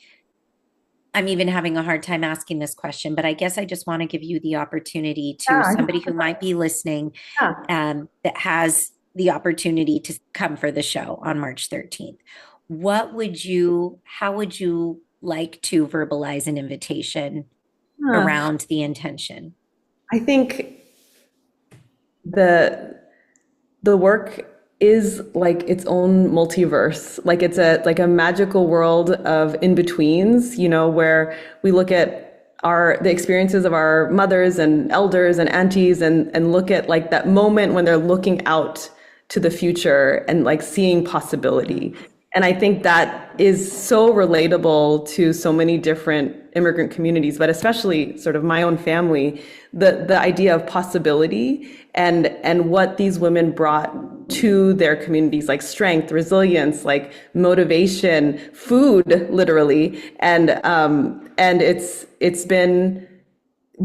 I'm even having a hard time asking this question, but I guess I just want to give you the opportunity to yeah, somebody who might be listening yeah. that has the opportunity to come for the show on March 13th. How would you like to verbalize an invitation Huh. around the intention? I think the the work is like its own multiverse. Like it's a magical world of in-betweens, where we look at the experiences of our mothers and elders and aunties and look at like that moment when they're looking out to the future and like seeing possibility. And I think that is so relatable to so many different immigrant communities, but especially sort of my own family, the idea of possibility and what these women brought to their communities, like strength, resilience, like motivation, food, literally. And it's been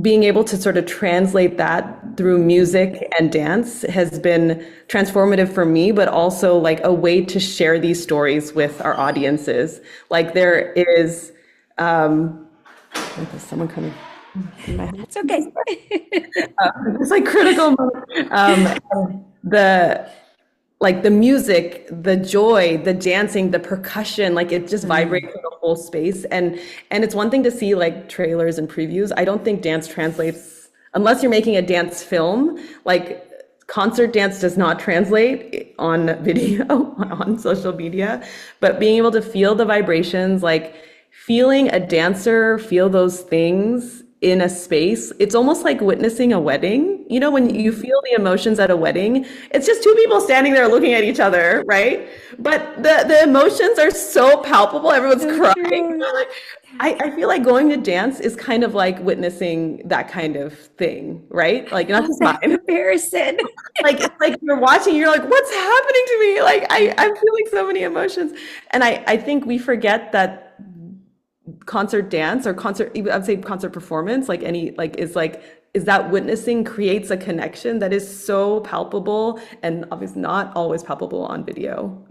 being able to sort of translate that through music and dance has been transformative for me, but also like a way to share these stories with our audiences. Like there is, there's someone coming in my house. That's okay. It's like critical moment. The like the music, the joy, the dancing, the percussion, like it just vibrates Mm, through the whole space. And it's one thing to see like trailers and previews. I don't think dance translates unless you're making a dance film. Like concert dance does not translate on video on social media, but being able to feel the vibrations, like feeling a dancer feel those things in a space, it's almost like witnessing a wedding. When you mm, feel the emotions at a wedding, it's just two people standing there looking at each other, right? But the emotions are so palpable. Everyone's so crying. true. Like, I feel like going to dance is kind of like witnessing that kind of thing, right? Like not Love just that mine. comparison. Like it's like you're watching, you're like, what's happening to me? Like I'm feeling so many emotions. And I think we forget that concert dance or concert, I would say concert performance, like any, is that witnessing creates a connection that is so palpable and obviously not always palpable on video.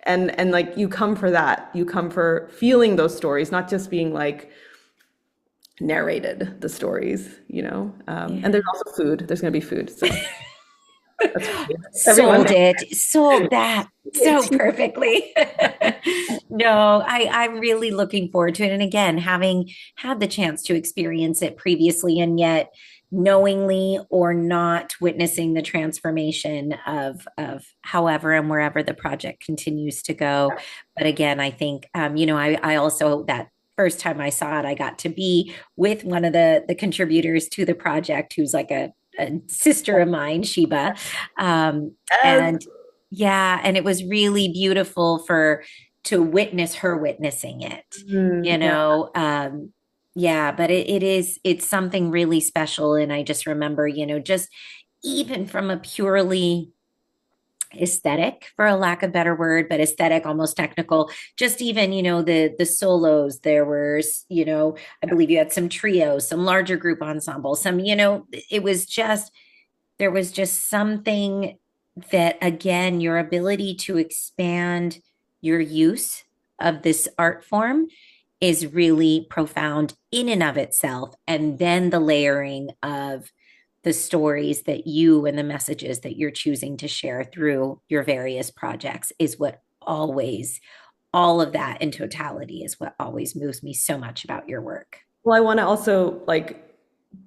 And like you come for that, you come for feeling those stories, not just being like narrated the stories. And there's Yeah. also food. There's going to be food. So that's everyone. Sold it. Sold that so perfectly. No, I'm really looking forward to it. And again, having had the chance to experience it previously and yet knowingly or not witnessing the transformation of however and wherever the project continues to go. But again, I think I also that first time I saw it, I got to be with one of the contributors to the project who's like a sister of mine, Sheba. Yes. And yeah, and it was really beautiful to witness her witnessing it, you Yeah. know. Yeah, but it's something really special. And I just remember, just even from a purely aesthetic, for a lack of better word, but aesthetic, almost technical. Just even, the solos, there were, I believe you had some trios, some larger group ensembles, some, it was just, there was just something that, again, your ability to expand your use of this art form is really profound in and of itself. And then the layering of the stories that you and the messages that you're choosing to share through your various projects is what always, all of that in totality is what always moves me so much about your work. Well, I want to also like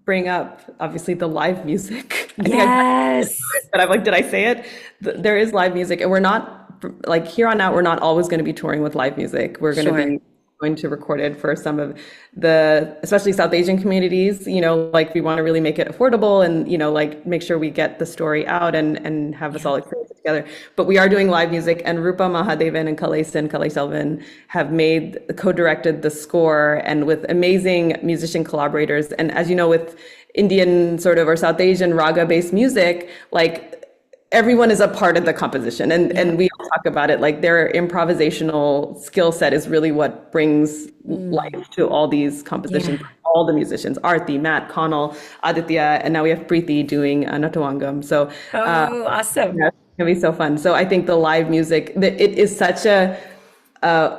bring up obviously the live music. I think I Yes, but I'm like, did I say it? There is live music, and we're not like here on out. We're not always going to be touring with live music. We're going to sure. be going to record it for some of the, especially South Asian communities. Like we want to really make it affordable, and like make sure we get the story out and have us Yeah. all experience it together. But we are doing live music, and Rupa Mahadevan and Kalai Selvan have co-directed the score, and with amazing musician collaborators. And as you know, with Indian sort of or South Asian raga based music, like everyone is a part of the composition, Yeah. and we all talk about it, like their improvisational skill set is really what brings Mm. life to all these compositions, Yeah. all the musicians, Arti, Matt, Connell, Aditya, and now we have Preeti doing Natawangam. So Oh, awesome. yeah, it's gonna be so fun. So I think the live music, it is such a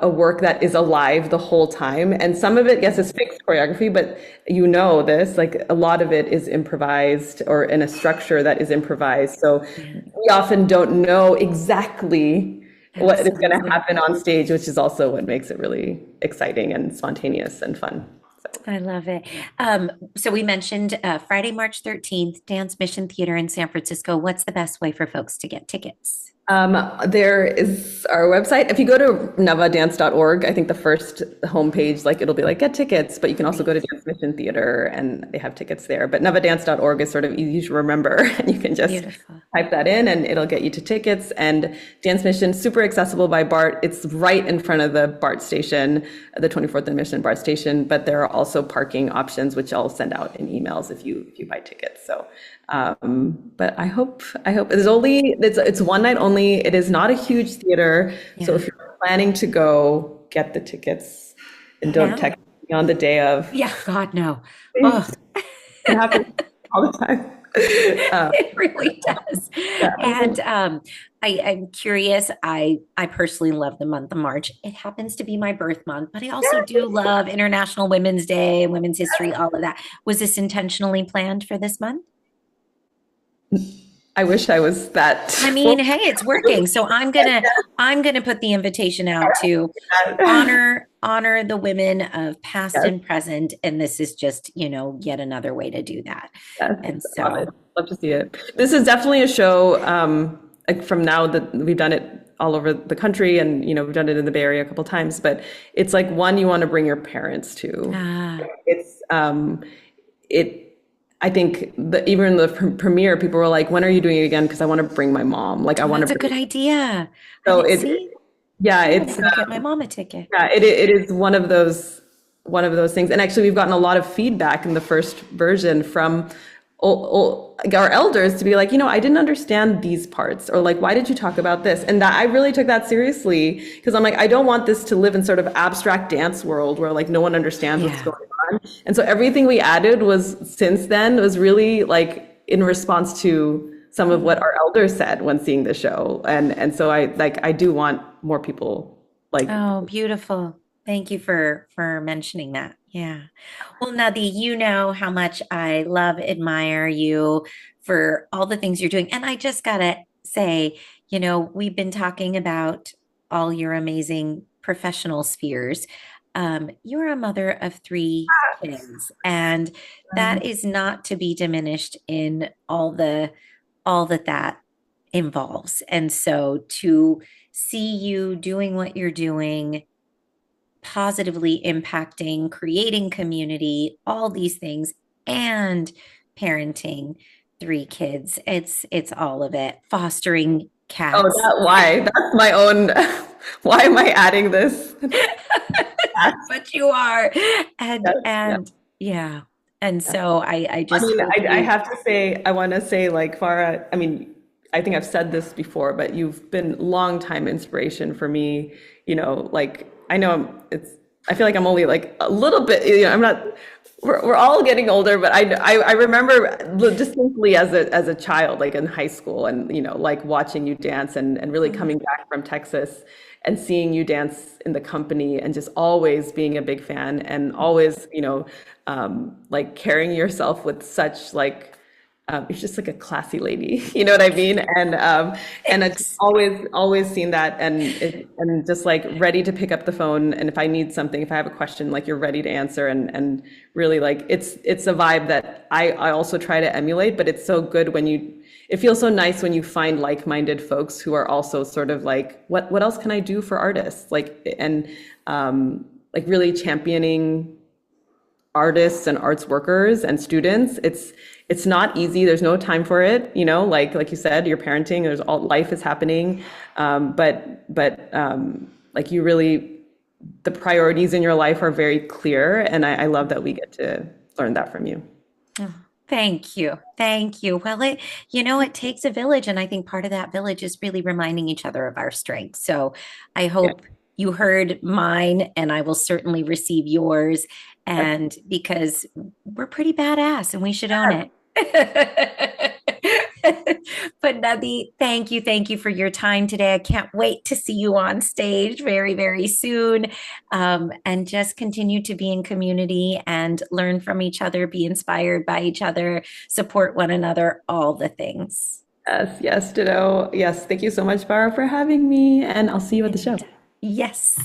work that is alive the whole time. And some of it, yes, is fixed choreography, but this, like a lot of it is improvised or in a structure that is improvised. So Yeah, we often don't know exactly what is going to absolutely. happen on stage, which is also what makes it really exciting and spontaneous and fun. So. I love it. So we mentioned Friday, March 13th, Dance Mission Theater in San Francisco. What's the best way for folks to get tickets? There is our website. If you go to navadance.org, I think the first homepage, like it'll be like get tickets, but you can also go to Great. Dance Mission Theater and they have tickets there. But navadance.org is sort of easy to remember. And you can just Beautiful. type that in and it'll get you to tickets. And Dance Mission, super accessible by BART. It's right in front of the BART station, the 24th and Mission BART station. But there are also parking options, which I'll send out in emails if you buy tickets. So but I hope it's one night only. It is not a huge theater. So Yeah. if you're planning to go, get the tickets and don't Now. text me on the day of. Yeah, God, no. Oh, It happens all the time. it really does. Yeah. And I'm curious. I personally love the month of March. It happens to be my birth month, but I also do love International Women's Day and Women's History, all of that. Was this intentionally planned for this month? I wish I was I that. mean, hey, it's working. So I'm gonna put the invitation out to honor the women of past Yes, and present. And this is just, yet another way to do that. yes, And love it. so Love to see it. This is definitely a show. Like from now that we've done it all over the country, and we've done it in the Bay Area a couple times. But it's like one you want to bring your parents to. ah, It's it. I think even in the premiere, people were like, "When are you doing it again?" Because I want to bring my mom. Like I oh, want to that's a bring. good idea. I So didn't see. yeah, I'm gonna it's go get my mom a ticket. yeah, it is one of those things. And actually, we've gotten a lot of feedback in the first version from our elders to be like, I didn't understand these parts, or like, why did you talk about this? And that I really took that seriously because I'm like, I don't want this to live in sort of abstract dance world where like no one understands what's Yeah. going on. And so everything we added was since then was really like in response to some of what our elders said when seeing the show. And so I do want more people like. Oh, beautiful. Thank you for mentioning that. Yeah. Well, Nadi, you know how much I love, admire you for all the things you're doing. And I just gotta say, we've been talking about all your amazing professional spheres. You're a mother of three kids, and that is not to be diminished in all that involves. And so to see you doing what you're doing, positively impacting, creating community, all these things, and parenting three kids. It's all of it. Fostering Oh, cats. why? That's my own. Why am I adding this? But you are. And Yes, yeah. and yeah. And so I I just mean, hope I you have to say, I want to say, like, Farah, I mean, I think I've said this before, but you've been longtime inspiration for me. Like I know I feel like I'm only like a little bit, I'm not, we're all getting older, but I remember distinctly as a child, like in high school and, like watching you dance and really coming back from Texas and seeing you dance in the company and just always being a big fan and always, like carrying yourself with such like, you're just like a classy lady, you know what I mean? And I've Thanks. always seen that, and just like ready to pick up the phone, and if I need something, if I have a question, like you're ready to answer, and really like it's a vibe that I also try to emulate, but it's so good when it feels so nice when you find like-minded folks who are also sort of like, what else can I do for artists? Like, and like really championing artists and arts workers and students. It's not easy. There's no time for it. Like you said, you're parenting. There's all life is happening, but like you really, the priorities in your life are very clear, and I love that we get to learn that from you. Oh, thank you. Thank you. Well, it takes a village, and I think part of that village is really reminding each other of our strengths. So I Yeah. hope you heard mine, and I will certainly receive yours. And because we're pretty badass and we should own it. But Nadhi, thank you for your time today. I can't wait to see you on stage very, very soon. And just continue to be in community and learn from each other, be inspired by each other, support one another, all the things. Yes, yes, ditto. Yes, thank you so much, Bara, for having me, and I'll see you at the show. Yes.